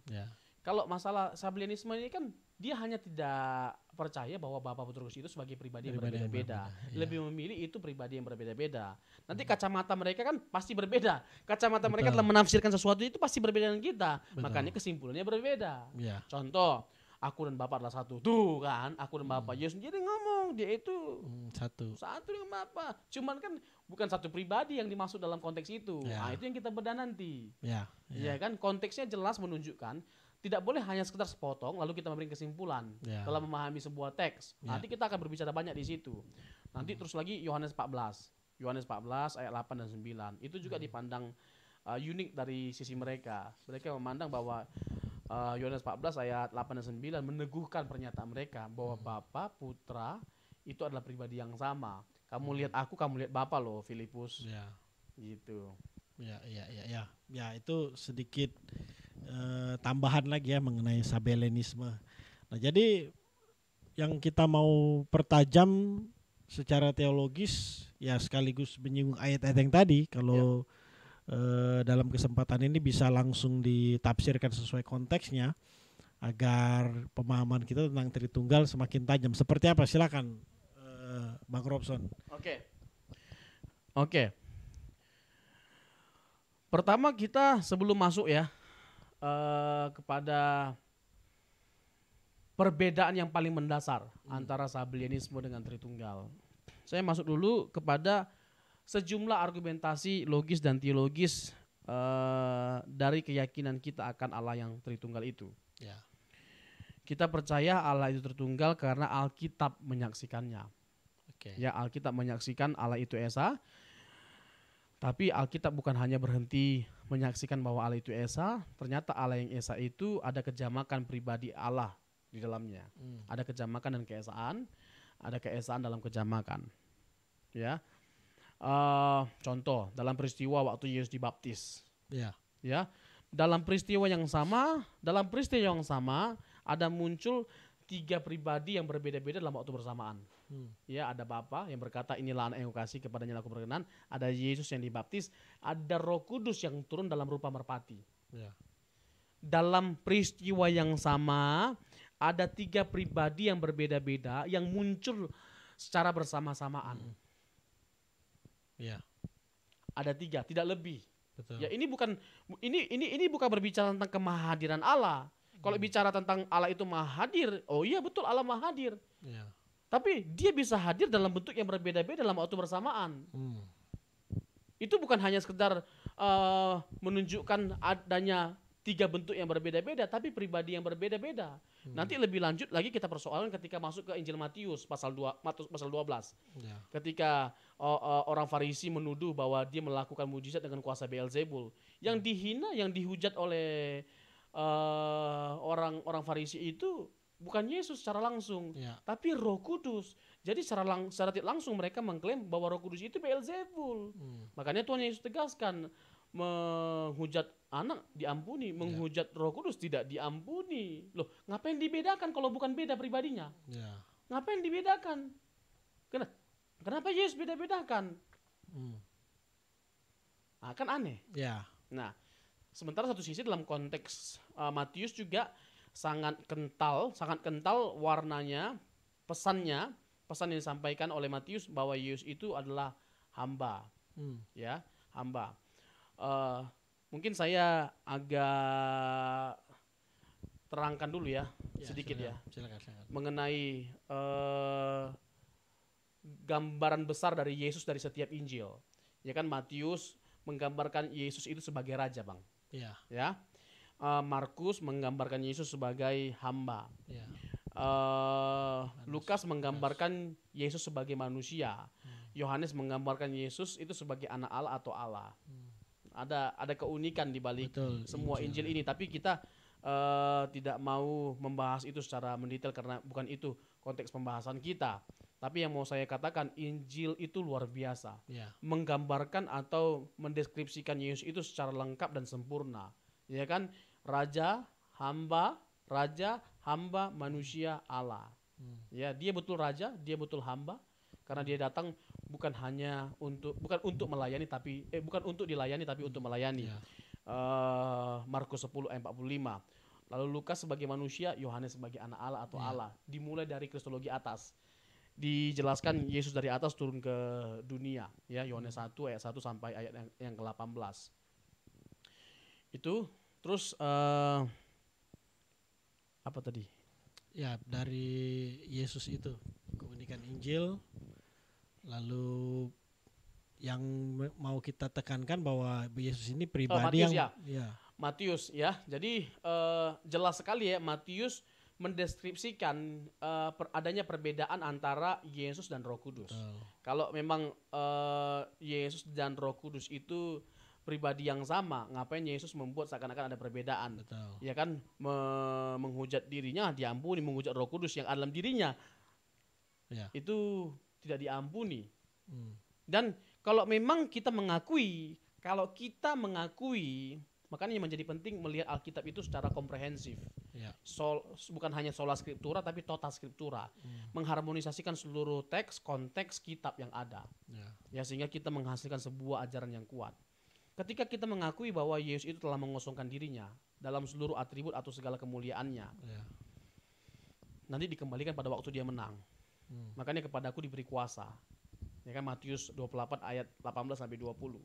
Kalau masalah Sabellianisme ini kan dia hanya tidak percaya bahwa Bapa Putra Kudus itu sebagai pribadi yang berbeda-beda. Lebih memilih itu pribadi yang berbeda-beda. Nanti kacamata mereka kan pasti berbeda. Kacamata mereka dalam menafsirkan sesuatu itu pasti berbeda dengan kita. Makanya kesimpulannya berbeda. Contoh, aku dan Bapa adalah satu. Tuh kan, aku dan Bapa. Yesus sendiri ngomong dia itu satu dengan Bapa. Cuman kan bukan satu pribadi yang dimaksud dalam konteks itu. Nah, itu yang kita bedah nanti. Ya kan, konteksnya jelas menunjukkan tidak boleh hanya sekedar sepotong lalu kita memberi kesimpulan dalam memahami sebuah teks. Nanti kita akan berbicara banyak di situ. Nanti terus lagi Yohanes 14 ayat 8 dan 9. Itu juga dipandang unik dari sisi mereka. Mereka memandang bahwa Yohanes 14 ayat 8 dan 9 meneguhkan pernyataan mereka bahwa Bapa, Putra itu adalah pribadi yang sama. Kamu lihat aku, kamu lihat Bapa loh, Filipus. Gitu. Ya itu sedikit tambahan lagi ya mengenai Sabellianisme. Nah, jadi yang kita mau pertajam secara teologis ya sekaligus menyinggung ayat-ayat yang tadi, kalau dalam kesempatan ini bisa langsung ditafsirkan sesuai konteksnya agar pemahaman kita tentang Tritunggal semakin tajam. Seperti apa? Silakan Bang Robson. Oke. Pertama kita sebelum masuk ya kepada perbedaan yang paling mendasar antara Sabellianisme dengan Tritunggal. Saya masuk dulu kepada sejumlah argumentasi logis dan teologis dari keyakinan kita akan Allah yang Tritunggal itu. Kita percaya Allah itu Tritunggal karena Alkitab menyaksikannya. Ya, Alkitab menyaksikan Allah itu Esa. Tapi Alkitab bukan hanya berhenti menyaksikan bahwa Allah itu Esa, ternyata Allah yang Esa itu ada kejamakan pribadi Allah di dalamnya. Ada kejamakan dan keesaan, ada keesaan dalam kejamakan. Ya. Contoh dalam peristiwa waktu Yesus dibaptis. Ya. Dalam peristiwa yang sama ada muncul 3 pribadi yang berbeda-beda dalam waktu bersamaan. Ya, ada Bapa yang berkata, inilah anak yang kukasihi, kepadanya aku berkenan. Ada Yesus yang dibaptis, ada Roh Kudus yang turun dalam rupa merpati. Ya. Dalam peristiwa yang sama, ada 3 pribadi yang berbeda-beda yang muncul secara bersama-samaan. Ya. Ada 3, tidak lebih. Betul. Ya, ini bukan berbicara tentang kemahadiran Allah. Kalau bicara tentang Allah itu maha hadir, oh iya betul, Allah maha hadir. Ya. Tapi dia bisa hadir dalam bentuk yang berbeda-beda dalam waktu bersamaan. Itu bukan hanya sekedar menunjukkan adanya 3 bentuk yang berbeda-beda, tapi pribadi yang berbeda-beda. Nanti lebih lanjut lagi kita persoalan ketika masuk ke Injil Matius pasal 12. Ya. Ketika orang Farisi menuduh bahwa dia melakukan mujizat dengan kuasa Beelzebul. Yang dihina, yang dihujat oleh orang Farisi itu bukan Yesus secara langsung, tapi Roh Kudus. Jadi secara tidak langsung mereka mengklaim bahwa Roh Kudus itu Beelzebul. Makanya Tuhan Yesus tegaskan, menghujat anak diampuni, menghujat Roh Kudus tidak diampuni. Loh, ngapain dibedakan kalau bukan beda pribadinya? Ngapain dibedakan? Kenapa Yesus beda-bedakan? Nah, kan aneh. Nah, sementara satu sisi dalam konteks Matius juga sangat kental warnanya, pesan yang disampaikan oleh Matius bahwa Yesus itu adalah hamba. Ya, hamba. Mungkin saya agak terangkan dulu ya, sedikit silakan. Mengenai gambaran besar dari Yesus dari setiap Injil. Ya kan, Matius menggambarkan Yesus itu sebagai raja, Bang. Ya. Markus menggambarkan Yesus sebagai hamba. Lukas menggambarkan Yesus sebagai manusia. Yohanes menggambarkan Yesus itu sebagai anak Allah atau Allah. Ada keunikan di balik semua Injil ini, tapi kita tidak mau membahas itu secara mendetail karena bukan itu konteks pembahasan kita. Tapi yang mau saya katakan, Injil itu luar biasa. Menggambarkan atau mendeskripsikan Yesus itu secara lengkap dan sempurna. Ya kan? Raja, hamba, manusia, Allah. Ya, dia betul raja, dia betul hamba, karena dia datang bukan untuk melayani tapi bukan untuk dilayani tapi untuk melayani. Markus 10 ayat 45. Lalu Lukas sebagai manusia, Yohanes sebagai anak Allah atau Allah. Dimulai dari kristologi atas. Dijelaskan Yesus dari atas turun ke dunia, ya, Yohanes 1 ayat 1 sampai ayat yang ke-18. Itu terus apa tadi? Ya, dari Yesus itu keunikan Injil. Lalu yang mau kita tekankan bahwa Yesus ini pribadi Matius, Matius ya. Jadi jelas sekali ya, Matius mendeskripsikan adanya perbedaan antara Yesus dan Roh Kudus. Kalau memang Yesus dan Roh Kudus itu pribadi yang sama, ngapain Yesus membuat seakan-akan ada perbedaan? Ya kan, menghujat dirinya diampuni, menghujat Roh Kudus yang ada dalam dirinya itu tidak diampuni. Dan kalau memang kita mengakui, makanya menjadi penting melihat Alkitab itu secara komprehensif. Bukan hanya sola scriptura tapi total scriptura. Mengharmonisasikan seluruh konteks kitab yang ada. Ya, sehingga kita menghasilkan sebuah ajaran yang kuat. Ketika kita mengakui bahwa Yesus itu telah mengosongkan dirinya dalam seluruh atribut atau segala kemuliaannya, nanti dikembalikan pada waktu dia menang. Makanya kepadaku diberi kuasa. Ya kan, Matius 24 ayat 18 sampai 20.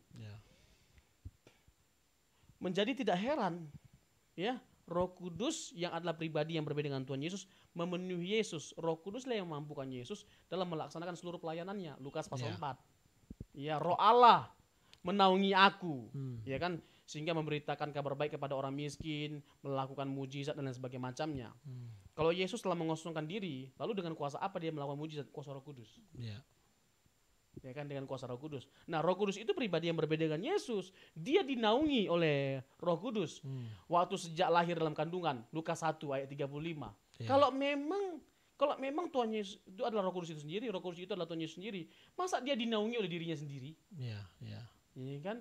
Menjadi tidak heran, ya, Roh Kudus yang adalah pribadi yang berbeda dengan Tuhan Yesus memenuhi Yesus. Roh Kuduslah yang memampukan Yesus dalam melaksanakan seluruh pelayanannya. Lukas pasal 4. Ya, Roh Allah menaungi aku, ya kan, sehingga memberitakan kabar baik kepada orang miskin, melakukan mujizat dan lain sebagainya macamnya. Kalau Yesus telah mengosongkan diri, lalu dengan kuasa apa dia melakukan mujizat? Kuasa Roh Kudus. Ya kan, dengan kuasa Roh Kudus. Nah, Roh Kudus itu pribadi yang berbeda dengan Yesus. Dia dinaungi oleh Roh Kudus waktu sejak lahir dalam kandungan. Lukas 1 ayat 35. Kalau memang Tuhan Yesus itu adalah Roh Kudus itu sendiri, Roh Kudus itu adalah Tuhan Yesus sendiri, masa dia dinaungi oleh dirinya sendiri? Ini kan,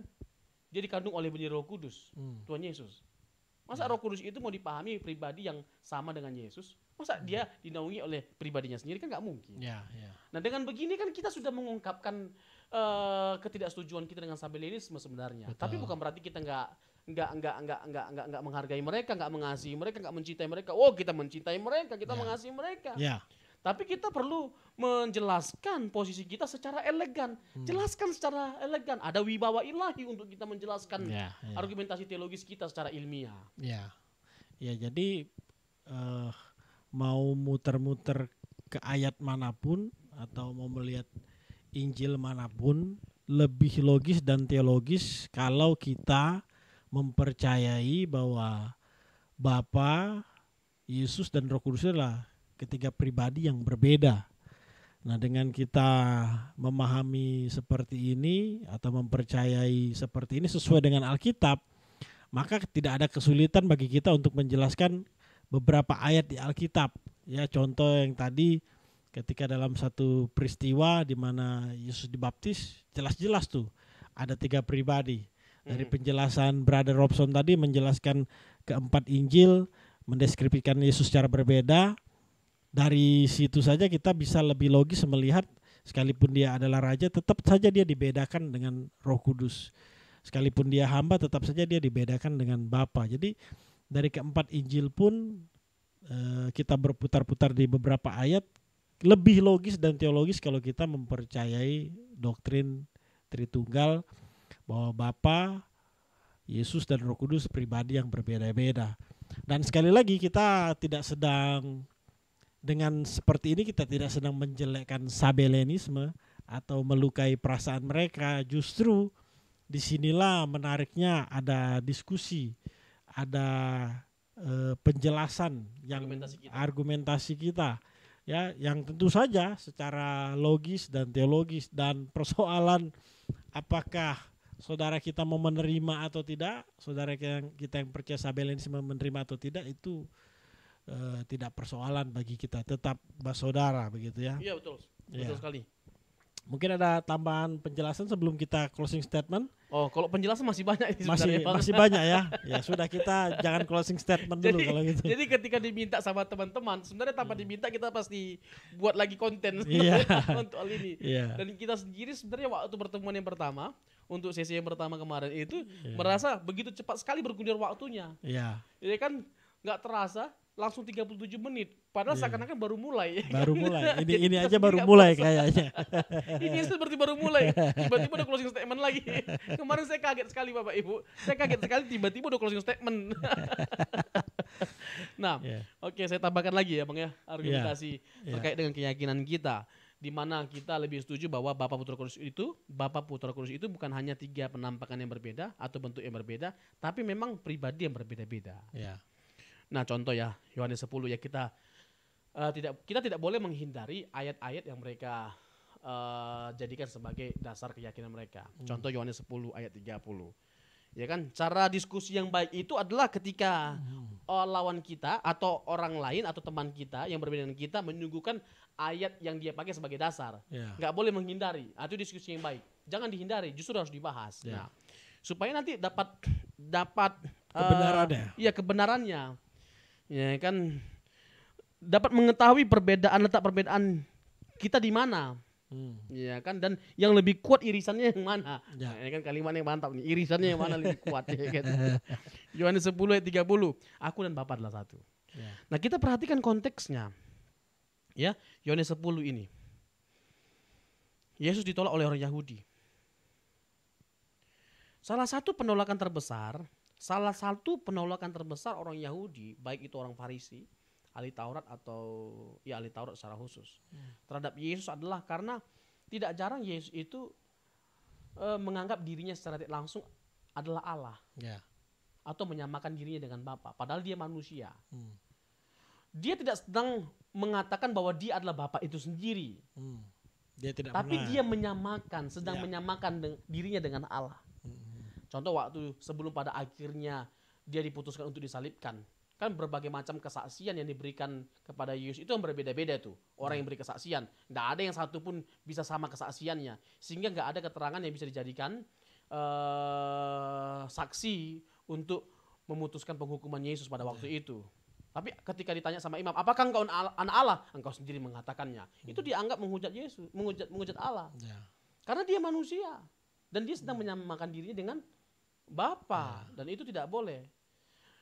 dia dikandung oleh benih Roh Kudus, Tuhan Yesus. Masa Roh Kudus itu mau dipahami pribadi yang sama dengan Yesus? Masa dia dinaungi oleh pribadinya sendiri, kan nggak mungkin. Nah dengan begini kan kita sudah mengungkapkan ketidaksetujuan kita dengan Sabellianisme sebenarnya. Betul. Tapi bukan berarti kita nggak menghargai mereka, nggak mengasihi mereka, nggak mencintai mereka. Oh, kita mencintai mereka, kita mengasihi mereka. Tapi kita perlu menjelaskan posisi kita secara elegan. Jelaskan secara elegan. Ada wibawa ilahi untuk kita menjelaskan argumentasi teologis kita secara ilmiah. Ya, jadi mau muter-muter ke ayat manapun atau mau melihat Injil manapun, lebih logis dan teologis kalau kita mempercayai bahwa Bapa, Yesus dan Roh Kudus adalah ketiga pribadi yang berbeda. Nah, dengan kita memahami seperti ini atau mempercayai seperti ini sesuai dengan Alkitab, maka tidak ada kesulitan bagi kita untuk menjelaskan beberapa ayat di Alkitab. Ya, contoh yang tadi ketika dalam satu peristiwa di mana Yesus dibaptis, jelas-jelas tuh ada tiga pribadi. Dari penjelasan Brother Robson tadi menjelaskan keempat Injil, mendeskripsikan Yesus secara berbeda. Dari situ saja kita bisa lebih logis melihat sekalipun dia adalah raja, tetap saja dia dibedakan dengan Roh Kudus. Sekalipun dia hamba, tetap saja dia dibedakan dengan Bapa. Jadi dari keempat Injil pun kita berputar-putar di beberapa ayat, lebih logis dan teologis kalau kita mempercayai doktrin Tritunggal bahwa Bapa, Yesus dan Roh Kudus pribadi yang berbeda-beda. Dan sekali lagi kita tidak sedang dengan seperti ini kita tidak sedang menjelekkan Sabellianisme atau melukai perasaan mereka. Justru disinilah menariknya ada diskusi, ada penjelasan yang argumentasi kita. Ya, yang tentu saja secara logis dan teologis, dan persoalan apakah saudara kita mau menerima atau tidak, saudara kita yang percaya Sabellianisme menerima atau tidak, itu tidak persoalan bagi kita, tetap bersaudara begitu ya. Iya, betul. Betul sekali. Mungkin ada tambahan penjelasan sebelum kita closing statement? Oh, kalau penjelasan masih banyak ini sebenarnya. Masih banyak ya. Ya sudah, kita jangan closing statement dulu kalau gitu. Jadi ketika diminta sama teman-teman, sebenarnya tanpa diminta kita pasti buat lagi konten untuk hal ini. Dan kita sendiri sebenarnya waktu pertemuan yang pertama, untuk sesi yang pertama kemarin itu merasa begitu cepat sekali bergulir waktunya. Jadi kan nggak terasa langsung 37 menit. Padahal seakan-akan baru mulai. Baru mulai. Ini aja baru mulai kayaknya. Ini seperti baru mulai. Tiba-tiba udah closing statement lagi. Kemarin saya kaget sekali Bapak Ibu. Saya kaget sekali tiba-tiba udah closing statement. Nah, oke, saya tambahkan lagi ya Bang ya, argumentasi terkait dengan keyakinan kita. Di mana kita lebih setuju bahwa Bapa Putra Kudus itu bukan hanya tiga penampakan yang berbeda atau bentuk yang berbeda, tapi memang pribadi yang berbeda-beda. Nah, contoh ya Yohanes 10 ya, kita tidak boleh menghindari ayat-ayat yang mereka jadikan sebagai dasar keyakinan mereka. Contoh Yohanes 10 ayat 30. Ya kan, cara diskusi yang baik itu adalah ketika lawan kita atau orang lain atau teman kita yang berbeda dengan kita menyuguhkan ayat yang dia pakai sebagai dasar. Nggak boleh menghindari. Itu diskusi yang baik. Jangan dihindari, justru harus dibahas. Nah, supaya nanti dapat kebenarannya. Iya, kebenarannya. Ya kan, dapat mengetahui letak perbedaan kita di mana. Ya kan, dan yang lebih kuat irisannya yang mana. Nah, ini kan kalimat yang mantap nih, irisannya yang mana lebih kuat ya kan. Yohanes 10 ayat 30, aku dan Bapa adalah satu. Nah, kita perhatikan konteksnya. Ya, Yohanes 10 ini. Yesus ditolak oleh orang Yahudi. Salah satu penolakan terbesar orang Yahudi, baik itu orang Farisi, ahli Taurat atau ahli Taurat secara khusus, terhadap Yesus adalah karena tidak jarang Yesus itu menganggap dirinya secara tidak langsung adalah Allah, atau menyamakan dirinya dengan Bapa, padahal dia manusia. Dia tidak sedang mengatakan bahwa dia adalah Bapa itu sendiri, tapi dia menyamakan dirinya dengan Allah. Contoh waktu sebelum pada akhirnya dia diputuskan untuk disalibkan, kan berbagai macam kesaksian yang diberikan kepada Yesus itu yang berbeda-beda tuh. Orang yang beri kesaksian, nggak ada yang satu pun bisa sama kesaksiannya, sehingga nggak ada keterangan yang bisa dijadikan saksi untuk memutuskan penghukuman Yesus pada waktu itu. Tapi ketika ditanya sama imam, apakah engkau anak Allah? Engkau sendiri mengatakannya. Itu dianggap menghujat Yesus, menghujat Allah. Karena dia manusia dan dia sedang menyamakan dirinya dengan Bapa, dan itu tidak boleh.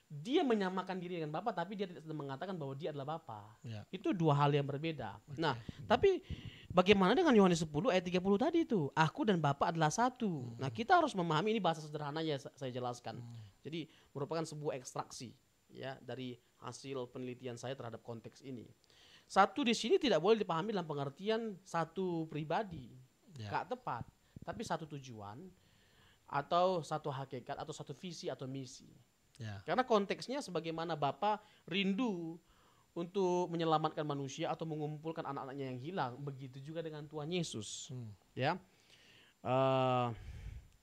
Dia menyamakan diri dengan Bapa, tapi dia tidak sedang mengatakan bahwa dia adalah Bapa. Itu dua hal yang berbeda. Nah, tapi bagaimana dengan Yohanes 10 ayat 30 tadi itu? Aku dan Bapa adalah satu. Nah, kita harus memahami, ini bahasa sederhananya saya jelaskan. Jadi merupakan sebuah ekstraksi ya dari hasil penelitian saya terhadap konteks ini. Satu di sini tidak boleh dipahami dalam pengertian satu pribadi, gak tepat, tapi satu tujuan atau satu hakikat atau satu visi atau misi. Karena konteksnya sebagaimana Bapa rindu untuk menyelamatkan manusia atau mengumpulkan anak-anaknya yang hilang, begitu juga dengan Tuhan Yesus. Ya,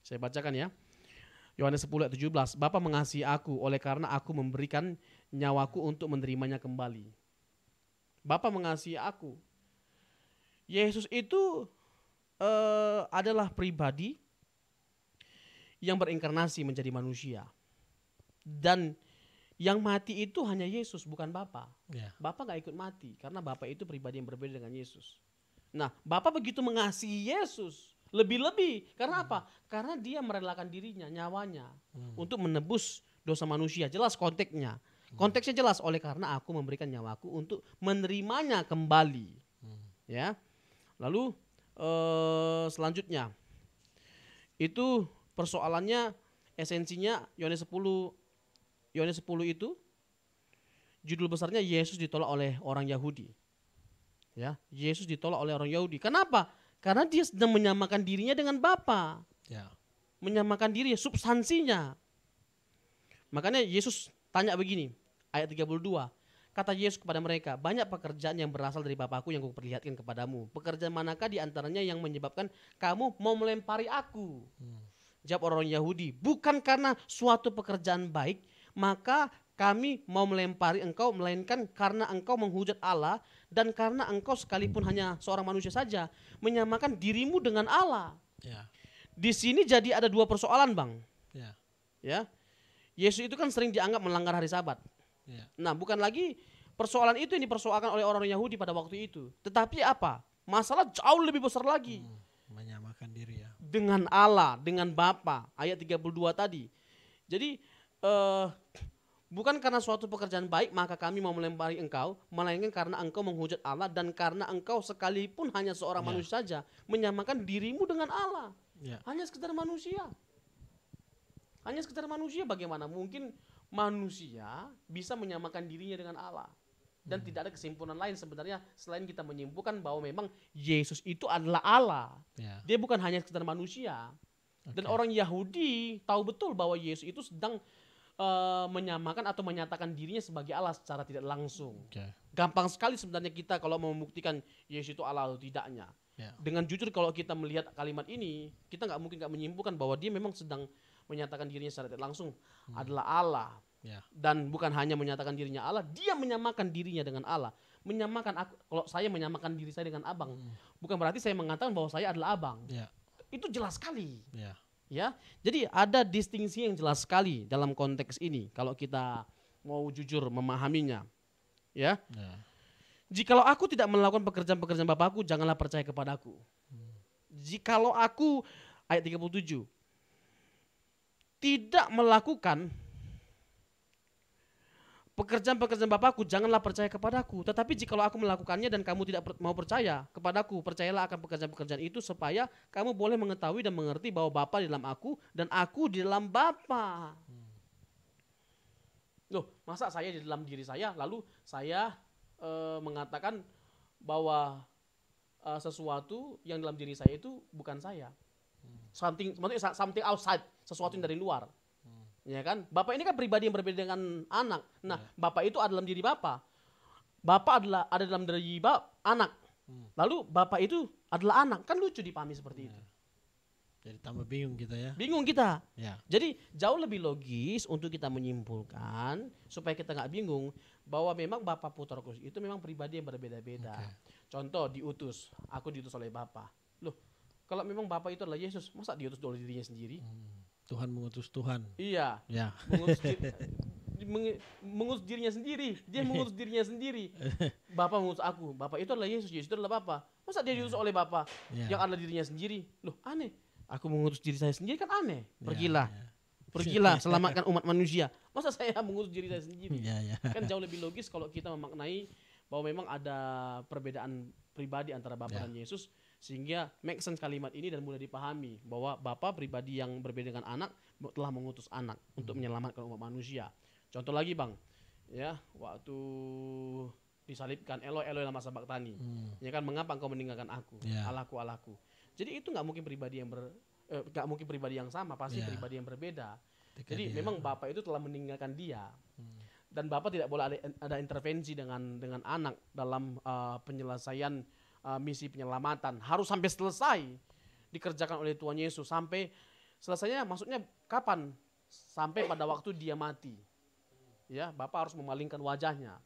saya bacakan ya. Yohanes 10 ayat 17, Bapa mengasihi aku oleh karena aku memberikan nyawaku untuk menerimanya kembali. Bapa mengasihi aku. Yesus itu adalah pribadi yang berinkarnasi menjadi manusia. Dan yang mati itu hanya Yesus, bukan Bapa. Bapa gak ikut mati karena Bapa itu pribadi yang berbeda dengan Yesus. Nah, Bapa begitu mengasihi Yesus lebih-lebih. Karena apa? Karena dia merelakan dirinya, nyawanya untuk menebus dosa manusia. Jelas konteksnya. Konteksnya jelas, oleh karena aku memberikan nyawaku untuk menerimanya kembali. Ya. Lalu selanjutnya itu persoalannya, esensinya Yohanes 10 itu judul besarnya Yesus ditolak oleh orang Yahudi. Ya, Yesus ditolak oleh orang Yahudi. Kenapa? Karena dia sedang menyamakan dirinya dengan Bapa. Menyamakan diri, substansinya. Makanya Yesus tanya begini, ayat 32. Kata Yesus kepada mereka, banyak pekerjaan yang berasal dari Bapakku yang kuperlihatkan kepadamu. Pekerjaan manakah di antaranya yang menyebabkan kamu mau melempari aku? Jawab orang Yahudi, bukan karena suatu pekerjaan baik, maka kami mau melempari engkau, melainkan karena engkau menghujat Allah dan karena engkau sekalipun hanya seorang manusia saja, menyamakan dirimu dengan Allah. Di sini jadi ada dua persoalan, Bang. Ya, Yesus itu kan sering dianggap melanggar hari Sabat. Nah, bukan lagi persoalan itu yang dipersoalkan oleh orang Yahudi pada waktu itu. Tetapi apa? Masalah jauh lebih besar lagi. Menyamakan diri ya. Dengan Allah, dengan Bapa, ayat 32 tadi. Jadi bukan karena suatu pekerjaan baik maka kami mau melempari engkau, melainkan karena engkau menghujat Allah dan karena engkau sekalipun hanya seorang manusia saja, menyamakan dirimu dengan Allah. Hanya sekedar manusia. Hanya sekedar manusia, bagaimana mungkin manusia bisa menyamakan dirinya dengan Allah? Dan tidak ada kesimpulan lain sebenarnya selain kita menyimpulkan bahwa memang Yesus itu adalah Allah. Dia bukan hanya sekedar manusia. Dan orang Yahudi tahu betul bahwa Yesus itu sedang menyamakan atau menyatakan dirinya sebagai Allah secara tidak langsung. Gampang sekali sebenarnya kita kalau mau membuktikan Yesus itu Allah atau tidaknya. Dengan jujur kalau kita melihat kalimat ini, kita nggak mungkin nggak menyimpulkan bahwa dia memang sedang menyatakan dirinya secara tidak langsung adalah Allah. Dan bukan hanya menyatakan dirinya Allah, dia menyamakan dirinya dengan Allah. Menyamakan aku, kalau saya menyamakan diri saya dengan abang, bukan berarti saya mengatakan bahwa saya adalah abang. Itu jelas sekali. Ya, jadi ada distingsi yang jelas sekali dalam konteks ini kalau kita mau jujur memahaminya. Ya. Jikalau aku tidak melakukan pekerjaan-pekerjaan Bapakku, janganlah percaya kepadaku. Jikalau aku, ayat 37, tidak melakukan pekerjaan-pekerjaan Bapakku, janganlah percaya kepadaku. Tetapi jikalau aku melakukannya dan kamu tidak mau percaya kepadaku, percayalah akan pekerjaan-pekerjaan itu supaya kamu boleh mengetahui dan mengerti bahwa Bapa di dalam aku dan aku di dalam Bapa. Loh, masa saya di dalam diri saya lalu saya mengatakan bahwa sesuatu yang dalam diri saya itu bukan saya. Something outside, sesuatu yang dari luar. Ya kan? Bapak ini kan pribadi yang berbeda dengan anak. Nah, Bapak itu ada dalam diri Bapak. Bapak ada dalam diri anak. Lalu Bapak itu adalah anak. Kan lucu dipahami seperti itu. Jadi tambah bingung kita ya. Bingung kita. Jadi jauh lebih logis untuk kita menyimpulkan supaya kita nggak bingung bahwa memang Bapak Putra Kudus itu memang pribadi yang berbeda-beda. Contoh diutus, aku diutus oleh Bapak. Loh, kalau memang Bapak itu adalah Yesus, masa diutus oleh dirinya sendiri? Tuhan mengutus Tuhan. Iya. Ya. Mengutus dirinya sendiri. Dia mengutus dirinya sendiri. Bapa mengutus aku. Bapa itu adalah Yesus. Yesus itu adalah Bapa. Masa dia diutus oleh Bapa yang adalah dirinya sendiri? Loh, aneh. Aku mengutus diri saya sendiri kan aneh. Pergilah. Pergilah selamatkan umat manusia. Masa saya mengutus diri saya sendiri? Kan jauh lebih logis kalau kita memaknai bahwa memang ada perbedaan pribadi antara Bapa dan Yesus, sehingga make sense kalimat ini dan mudah dipahami bahwa Bapa pribadi yang berbeda dengan anak telah mengutus anak untuk menyelamatkan umat manusia. Contoh lagi Bang, ya waktu disalibkan, Eloi Eloi lama sabachthani, ya kan, mengapa engkau meninggalkan aku, Allahku Allahku. Jadi itu nggak mungkin pribadi yang nggak mungkin pribadi yang sama, pasti pribadi yang berbeda. Jadi memang Bapak itu telah meninggalkan dia, dan Bapak tidak boleh ada intervensi dengan anak dalam penyelesaian misi penyelamatan. Harus sampai selesai dikerjakan oleh Tuhan Yesus. Sampai selesainya maksudnya kapan? Sampai pada waktu dia mati. Ya, Bapak harus memalingkan wajahnya.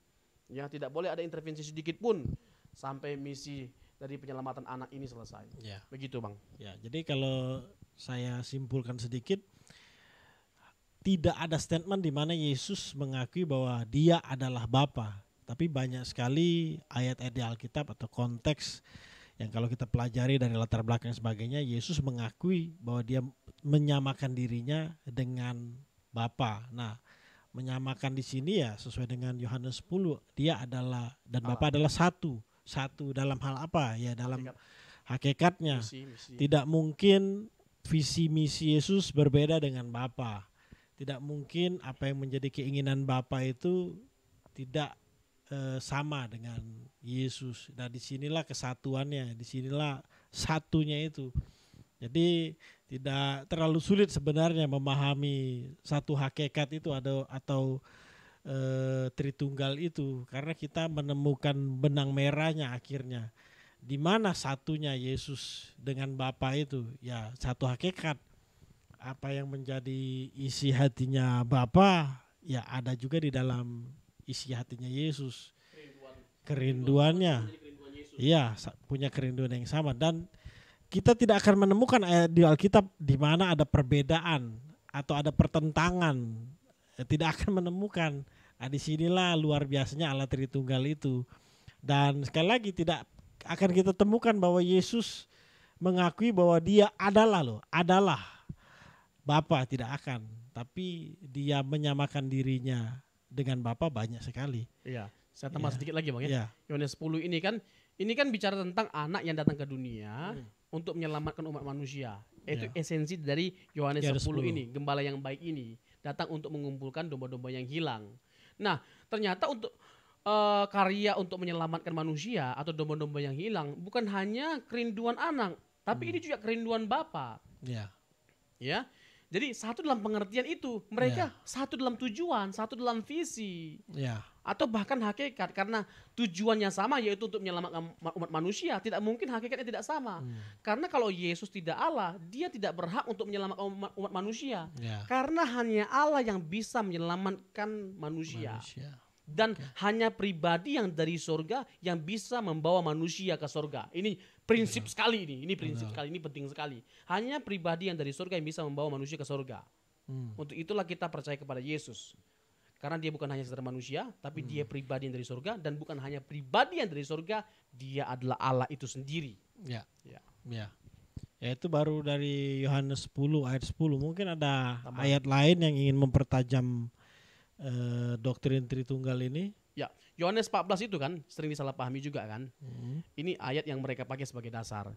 Ya, tidak boleh ada intervensi sedikit pun sampai misi dari penyelamatan anak ini selesai. Ya. Begitu Bang. Ya, jadi kalau saya simpulkan sedikit, tidak ada statement di mana Yesus mengakui bahwa dia adalah Bapa. Tapi banyak sekali ayat-ayat di Alkitab atau konteks yang kalau kita pelajari dari latar belakang sebagainya, Yesus mengakui bahwa dia menyamakan dirinya dengan Bapa. Nah, menyamakan di sini ya sesuai dengan Yohanes 10, dia adalah dan Bapa adalah satu. Satu dalam hal apa? Ya dalam hakikatnya. Misi. Tidak mungkin visi misi Yesus berbeda dengan Bapa. Tidak mungkin apa yang menjadi keinginan Bapa itu tidak sama dengan Yesus. Nah, disinilah kesatuannya, disinilah satunya itu. Jadi tidak terlalu sulit sebenarnya memahami satu hakikat itu atau Tritunggal itu, karena kita menemukan benang merahnya akhirnya. Di mana satunya Yesus dengan Bapa itu, ya satu hakikat. Apa yang menjadi isi hatinya Bapa, ya ada juga di dalam isi hatinya Yesus. Kerinduannya. Iya, punya kerinduan yang sama, dan kita tidak akan menemukan ayat di Alkitab di mana ada perbedaan atau ada pertentangan. Tidak akan menemukan. Nah, disinilah luar biasanya Allah Tritunggal itu. Dan sekali lagi tidak akan kita temukan bahwa Yesus mengakui bahwa dia adalah Bapa, tidak akan. Tapi dia menyamakan dirinya dengan Bapa banyak sekali. Iya, saya tambah sedikit lagi Bang ya. Yohanes 10 ini kan bicara tentang anak yang datang ke dunia untuk menyelamatkan umat manusia. Itu esensi dari Yohanes 10 ini, gembala yang baik ini datang untuk mengumpulkan domba-domba yang hilang. Nah, ternyata untuk karya untuk menyelamatkan manusia atau domba-domba yang hilang bukan hanya kerinduan anak, tapi ini juga kerinduan Bapa. Ya. Jadi satu dalam pengertian itu, mereka satu dalam tujuan, satu dalam visi. Atau bahkan hakikat, karena tujuannya sama, yaitu untuk menyelamatkan umat manusia. Tidak mungkin hakikatnya tidak sama. Karena kalau Yesus tidak Allah, dia tidak berhak untuk menyelamatkan umat manusia. Karena hanya Allah yang bisa menyelamatkan manusia. Dan hanya pribadi yang dari surga yang bisa membawa manusia ke surga. Ini prinsip sekali ini prinsip sekali, ini penting sekali. Hanya pribadi yang dari surga yang bisa membawa manusia ke surga. Untuk itulah kita percaya kepada Yesus. Karena dia bukan hanya sekedar manusia, tapi dia pribadi yang dari surga, dan bukan hanya pribadi yang dari surga, dia adalah Allah itu sendiri. Ya, itu baru dari Yohanes 10 ayat 10. Mungkin ada ayat lain yang ingin mempertajam doktrin Tritunggal ini. Ya, Yohanes 14 itu kan sering disalahpahami juga kan. Ini ayat yang mereka pakai sebagai dasar.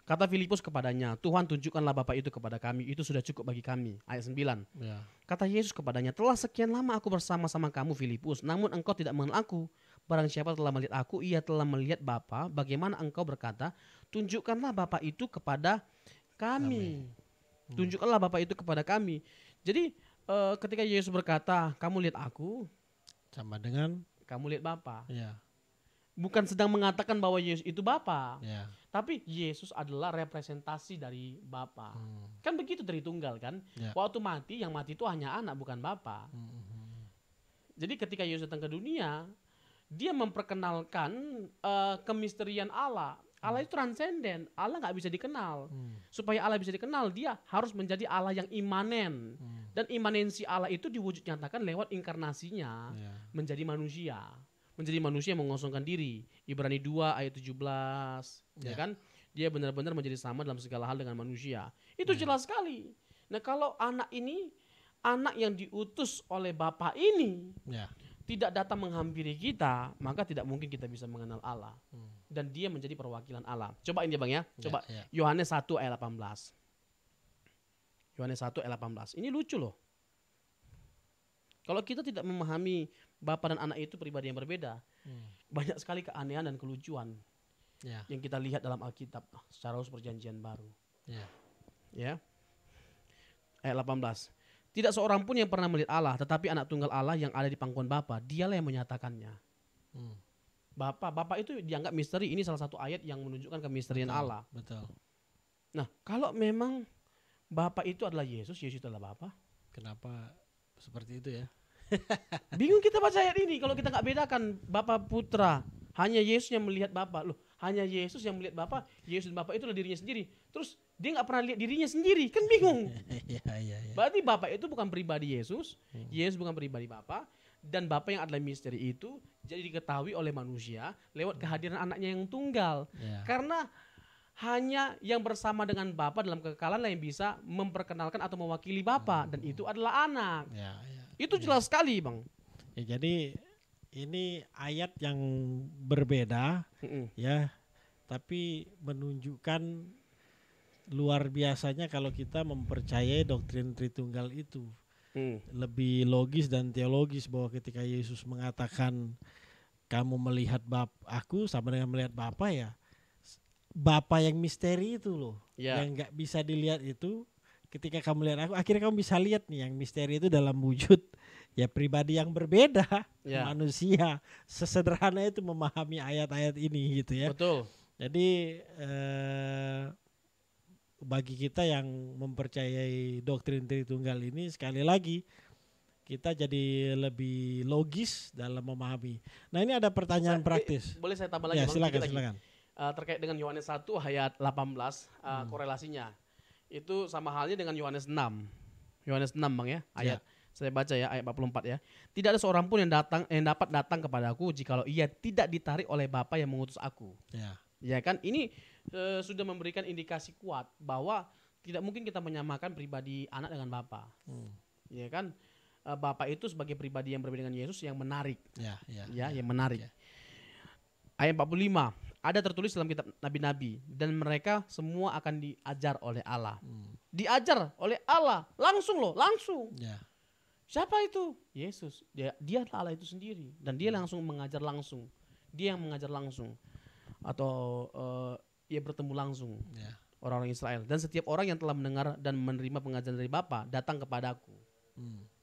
Kata Filipus kepadanya, Tuhan tunjukkanlah Bapa itu kepada kami, itu sudah cukup bagi kami. Ayat 9. Kata Yesus kepadanya, telah sekian lama aku bersama-sama kamu Filipus, namun engkau tidak mengenal aku. Barang siapa telah melihat aku, ia telah melihat Bapa. Bagaimana engkau berkata, tunjukkanlah Bapa itu kepada kami. Tunjukkanlah Bapa itu kepada kami. Jadi ketika Yesus berkata, kamu lihat aku, sama dengan kamu lihat Bapa. Bukan sedang mengatakan bahwa Yesus itu Bapa, tapi Yesus adalah representasi dari Bapa. Kan begitu Tritunggal kan. Waktu mati, yang mati itu hanya anak, bukan Bapa. Jadi ketika Yesus datang ke dunia, dia memperkenalkan kemisterian Allah. Allah itu transenden, Allah nggak bisa dikenal. Supaya Allah bisa dikenal, dia harus menjadi Allah yang imanen. Dan imanensi Allah itu diwujud nyatakan lewat inkarnasinya menjadi manusia. Menjadi manusia yang mengosongkan diri. Ibrani 2 ayat 17, ya kan? Dia benar-benar menjadi sama dalam segala hal dengan manusia. Itu jelas sekali. Nah, kalau anak ini, anak yang diutus oleh Bapa ini, tidak datang menghampiri kita, maka tidak mungkin kita bisa mengenal Allah. Dan dia menjadi perwakilan Allah. Coba ini Bang ya. Coba Yohanes 1 ayat 18. Yohanes 1 ayat 18. Ini lucu loh. Kalau kita tidak memahami Bapa dan Anak itu pribadi yang berbeda, banyak sekali keanehan dan kelucuan yang kita lihat dalam Alkitab secara khusus perjanjian baru. Ya. Ayat 18. Tidak seorang pun yang pernah melihat Allah, tetapi anak tunggal Allah yang ada di pangkuan Bapa, dialah yang menyatakannya. Bapa itu dianggap misteri. Ini salah satu ayat yang menunjukkan kemisterian Allah. Betul. Nah, kalau memang Bapa itu adalah Yesus, Yesus adalah Bapa. Kenapa seperti itu ya? Bingung kita baca ayat ini kalau kita nggak bedakan Bapa Putra. Hanya Yesus yang melihat Bapa. Loh, hanya Yesus yang melihat Bapa. Yesus dan Bapa itu adalah dirinya sendiri. Terus dia nggak pernah lihat dirinya sendiri, kan bingung. Berarti Bapa itu bukan pribadi Yesus, Yesus bukan pribadi Bapa, dan Bapa yang adalah misteri itu jadi diketahui oleh manusia lewat kehadiran anaknya yang tunggal. Karena hanya yang bersama dengan Bapa dalam kekekalan lah yang bisa memperkenalkan atau mewakili Bapa, dan itu adalah anak. Itu jelas sekali, Bang. Ya, jadi ini ayat yang berbeda, ya, tapi menunjukkan luar biasanya kalau kita mempercayai doktrin Tritunggal itu. Lebih logis dan teologis bahwa ketika Yesus mengatakan kamu melihat aku sama dengan melihat Bapa, ya Bapa yang misteri itu loh, yang nggak bisa dilihat itu. Ketika kamu lihat aku, akhirnya kamu bisa lihat nih yang misteri itu dalam wujud ya pribadi yang berbeda, manusia. Sesederhana itu memahami ayat-ayat ini gitu ya. Betul. Jadi bagi kita yang mempercayai doktrin Tritunggal ini, sekali lagi kita jadi lebih logis dalam memahami. Nah, ini ada pertanyaan praktis. Boleh saya tambah lagi? Ya, silakan. Terkait dengan Yohanes 1 ayat 18, korelasinya. Itu sama halnya dengan Yohanes 6. Yohanes 6 Bang ya, ayat. Saya baca ya ayat 44 ya. Tidak ada seorang pun yang dapat datang kepadaku jikalau ia tidak ditarik oleh Bapa yang mengutus aku. Ya kan, ini sudah memberikan indikasi kuat bahwa tidak mungkin kita menyamakan pribadi anak dengan Bapa. Ya kan, Bapa itu sebagai pribadi yang berbeda dengan Yesus yang menarik. Yang menarik. Ayat 45. Ada tertulis dalam kitab nabi-nabi dan mereka semua akan diajar oleh Allah. Diajar oleh Allah langsung. Siapa itu? Yesus. Dia adalah Allah itu sendiri dan dia langsung mengajar langsung. Dia yang mengajar langsung atau ia bertemu langsung orang-orang Israel. Dan setiap orang yang telah mendengar dan menerima pengajaran dari Bapa datang kepadaku.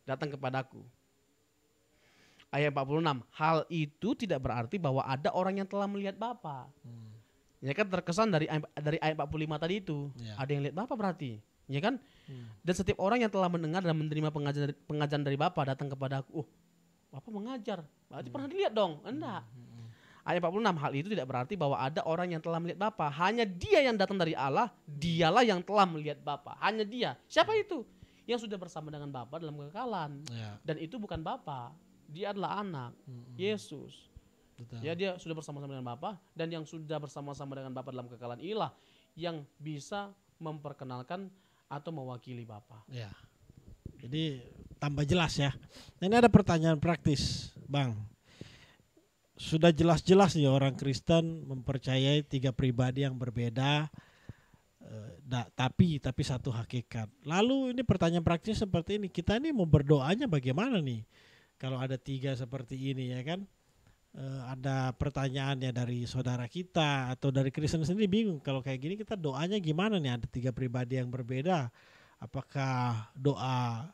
Datang kepadaku. Ayat 46, hal itu tidak berarti bahwa ada orang yang telah melihat Bapa. Ya kan, terkesan dari ayat 45 tadi itu. Ada yang lihat Bapa berarti. Ya kan? Dan setiap orang yang telah mendengar dan menerima pengajaran dari Bapa datang kepada aku. Bapa mengajar. Berarti pernah dilihat dong? Enggak. Ayat 46, hal itu tidak berarti bahwa ada orang yang telah melihat Bapa. Hanya dia yang datang dari Allah, dialah yang telah melihat Bapa. Hanya dia. Siapa itu? Yang sudah bersama dengan Bapa dalam kekekalan. Dan itu bukan Bapa. Dia adalah anak, Yesus. Betul. Ya, dia sudah bersama-sama dengan Bapa, dan yang sudah bersama-sama dengan Bapa dalam kekekalan inilah yang bisa memperkenalkan atau mewakili Bapa. Ya. Jadi tambah jelas ya. Nah, ini ada pertanyaan praktis, Bang. Sudah jelas-jelas nih orang Kristen mempercayai 3 pribadi yang berbeda, tapi satu hakikat. Lalu ini pertanyaan praktis seperti ini, kita ini mau berdoanya bagaimana nih? Kalau ada 3 seperti ini ya kan, ada pertanyaannya dari saudara kita atau dari Kristen sendiri bingung. Kalau kayak gini kita doanya gimana nih? Ada 3 pribadi yang berbeda. Apakah doa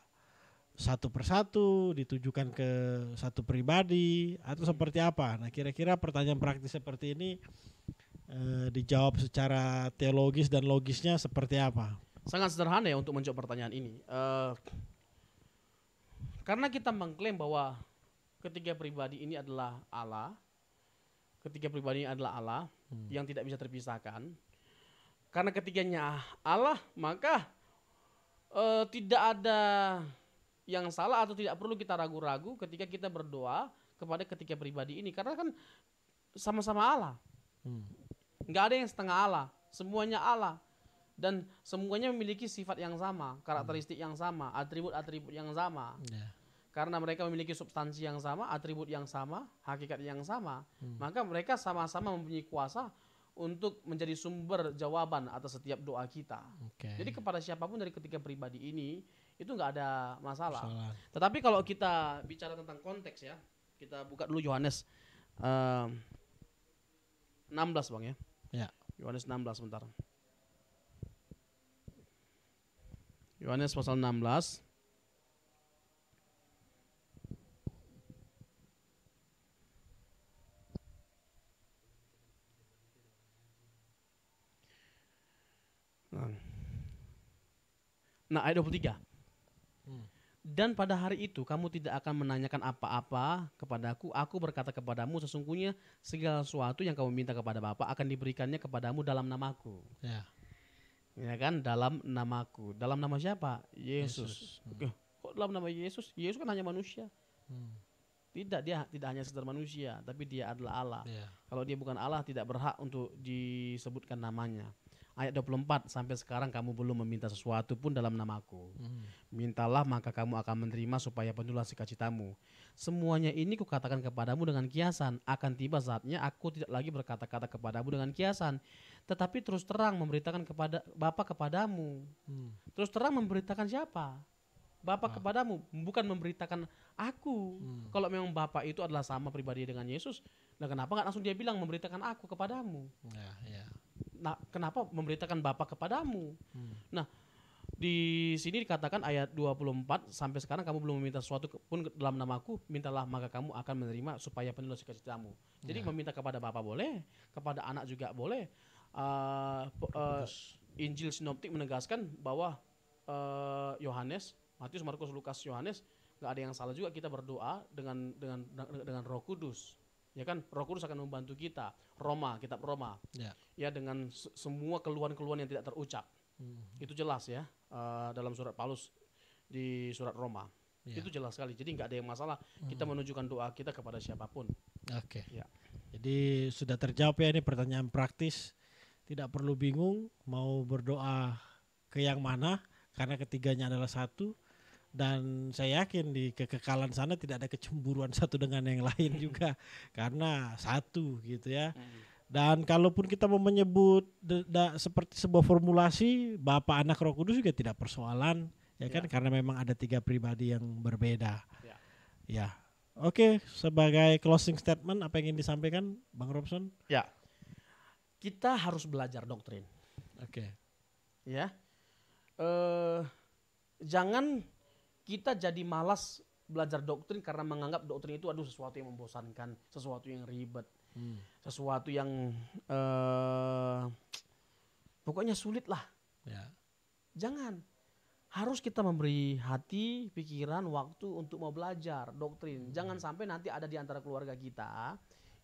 satu persatu ditujukan ke satu pribadi atau seperti apa? Nah, kira-kira pertanyaan praktis seperti ini dijawab secara teologis dan logisnya seperti apa? Sangat sederhana ya untuk menjawab pertanyaan ini. Karena kita mengklaim bahwa ketiga pribadi ini adalah Allah, yang tidak bisa terpisahkan. Karena ketiganya Allah, maka tidak ada yang salah atau tidak perlu kita ragu-ragu ketika kita berdoa kepada ketiga pribadi ini. Karena kan sama-sama Allah. Nggak ada yang setengah Allah, semuanya Allah. Dan semuanya memiliki sifat yang sama, karakteristik yang sama, atribut-atribut yang sama. Karena mereka memiliki substansi yang sama, atribut yang sama, hakikat yang sama, maka mereka sama-sama mempunyai kuasa untuk menjadi sumber jawaban atas setiap doa kita. Jadi kepada siapapun dari ketiga pribadi ini, itu nggak ada masalah. Tetapi kalau kita bicara tentang konteks ya, kita buka dulu Yohanes 16 Bang ya. Yohanes 16 sebentar. Yohanes pasal 16. Nah, ayat 23. Dan pada hari itu kamu tidak akan menanyakan apa-apa kepadaku. Aku berkata kepadamu, sesungguhnya segala sesuatu yang kamu minta kepada Bapa akan diberikannya kepadamu dalam namaku. Ya kan, dalam namaku. Dalam nama siapa? Yesus. Kok dalam nama Yesus? Yesus kan hanya manusia. Tidak, dia tidak hanya sekedar manusia, tapi dia adalah Allah. Kalau dia bukan Allah, tidak berhak untuk disebutkan namanya. Ayat 24, sampai sekarang kamu belum meminta sesuatu pun dalam namaku. Mintalah maka kamu akan menerima supaya penuhlah sukacitamu. Semuanya ini kukatakan kepadamu dengan kiasan. Akan tiba saatnya aku tidak lagi berkata-kata kepadamu dengan kiasan, tetapi terus terang memberitakan kepada Bapa kepadamu. Terus terang memberitakan siapa? Bapa kepadamu, bukan memberitakan aku. Kalau memang Bapa itu adalah sama pribadi dengan Yesus, nah kenapa nggak langsung dia bilang memberitakan aku kepadamu? Nah, kenapa memberitakan Bapa kepadamu? Nah, di sini dikatakan ayat 24, sampai sekarang kamu belum meminta sesuatu pun dalam namaku, mintalah maka kamu akan menerima supaya penuh sukacitamu. Jadi meminta kepada Bapa boleh, kepada Anak juga boleh. Injil sinoptik menegaskan bahwa Yohanes, Matius, Markus, Lukas, Yohanes, nggak ada yang salah juga kita berdoa dengan Roh Kudus. Ya kan, Roh Kudus akan membantu kita. Roma, kitab Roma, ya dengan semua keluhan-keluhan yang tidak terucap. Itu jelas ya, dalam surat Paulus di surat Roma. Itu jelas sekali. Jadi nggak ada yang masalah kita menunjukkan doa kita kepada siapapun. Jadi sudah terjawab ya, ini pertanyaan praktis. Tidak perlu bingung mau berdoa ke yang mana, karena ketiganya adalah satu. Dan saya yakin di kekekalan sana tidak ada kecemburuan satu dengan yang lain juga, karena satu gitu ya. Dan kalaupun kita mau menyebut seperti sebuah formulasi Bapa, Anak, Roh Kudus juga tidak persoalan ya kan, karena memang ada tiga pribadi yang berbeda. Oke, sebagai closing statement apa yang ingin disampaikan Bang Robson? Ya, kita harus belajar doktrin. Ya, jangan kita jadi malas belajar doktrin karena menganggap doktrin itu sesuatu yang membosankan, sesuatu yang ribet, sesuatu yang pokoknya sulit lah. Jangan. Harus kita memberi hati, pikiran, waktu untuk mau belajar doktrin. Jangan sampai nanti ada di antara keluarga kita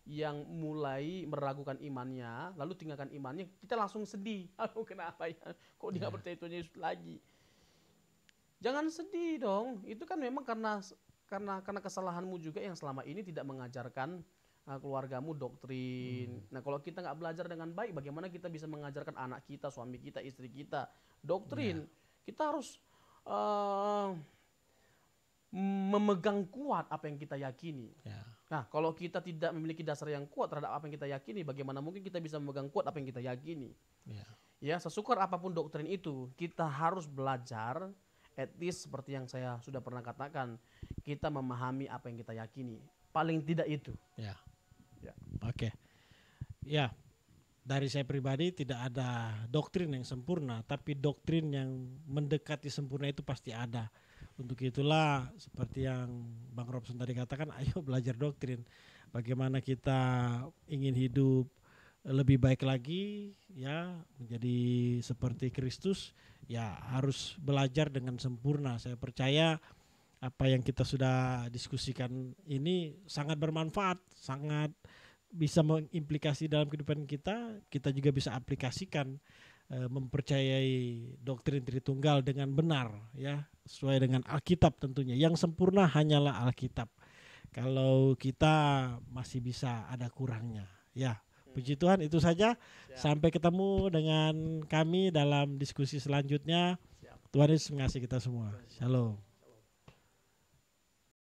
yang mulai meragukan imannya, lalu tinggalkan imannya, kita langsung sedih. Aduh, kenapa ya? Kok dia nggak percaya Tuhan Yesus lagi? Jangan sedih dong. Itu kan memang karena kesalahanmu juga yang selama ini tidak mengajarkan keluargamu doktrin. Nah, kalau kita nggak belajar dengan baik, bagaimana kita bisa mengajarkan anak kita, suami kita, istri kita doktrin? Kita harus memegang kuat apa yang kita yakini. Nah, kalau kita tidak memiliki dasar yang kuat terhadap apa yang kita yakini, bagaimana mungkin kita bisa memegang kuat apa yang kita yakini? Ya, sesukar apapun doktrin itu, kita harus belajar. At least seperti yang saya sudah pernah katakan, kita memahami apa yang kita yakini. Paling tidak itu. Ya, dari saya pribadi tidak ada doktrin yang sempurna, tapi doktrin yang mendekati sempurna itu pasti ada. Untuk itulah seperti yang Bang Robson tadi katakan, ayo belajar doktrin. Bagaimana kita ingin hidup lebih baik lagi, ya menjadi seperti Kristus, ya harus belajar dengan sempurna. Saya percaya apa yang kita sudah diskusikan ini sangat bermanfaat, sangat bisa mengimplikasi dalam kehidupan kita, kita juga bisa aplikasikan mempercayai doktrin Tritunggal dengan benar, ya, sesuai dengan Alkitab tentunya. Yang sempurna hanyalah Alkitab. Kalau kita masih bisa ada kurangnya, ya. Puji Tuhan, itu saja. Sampai ketemu dengan kami dalam diskusi selanjutnya. Tuhan Yesus mengasihi kita semua. Shalom.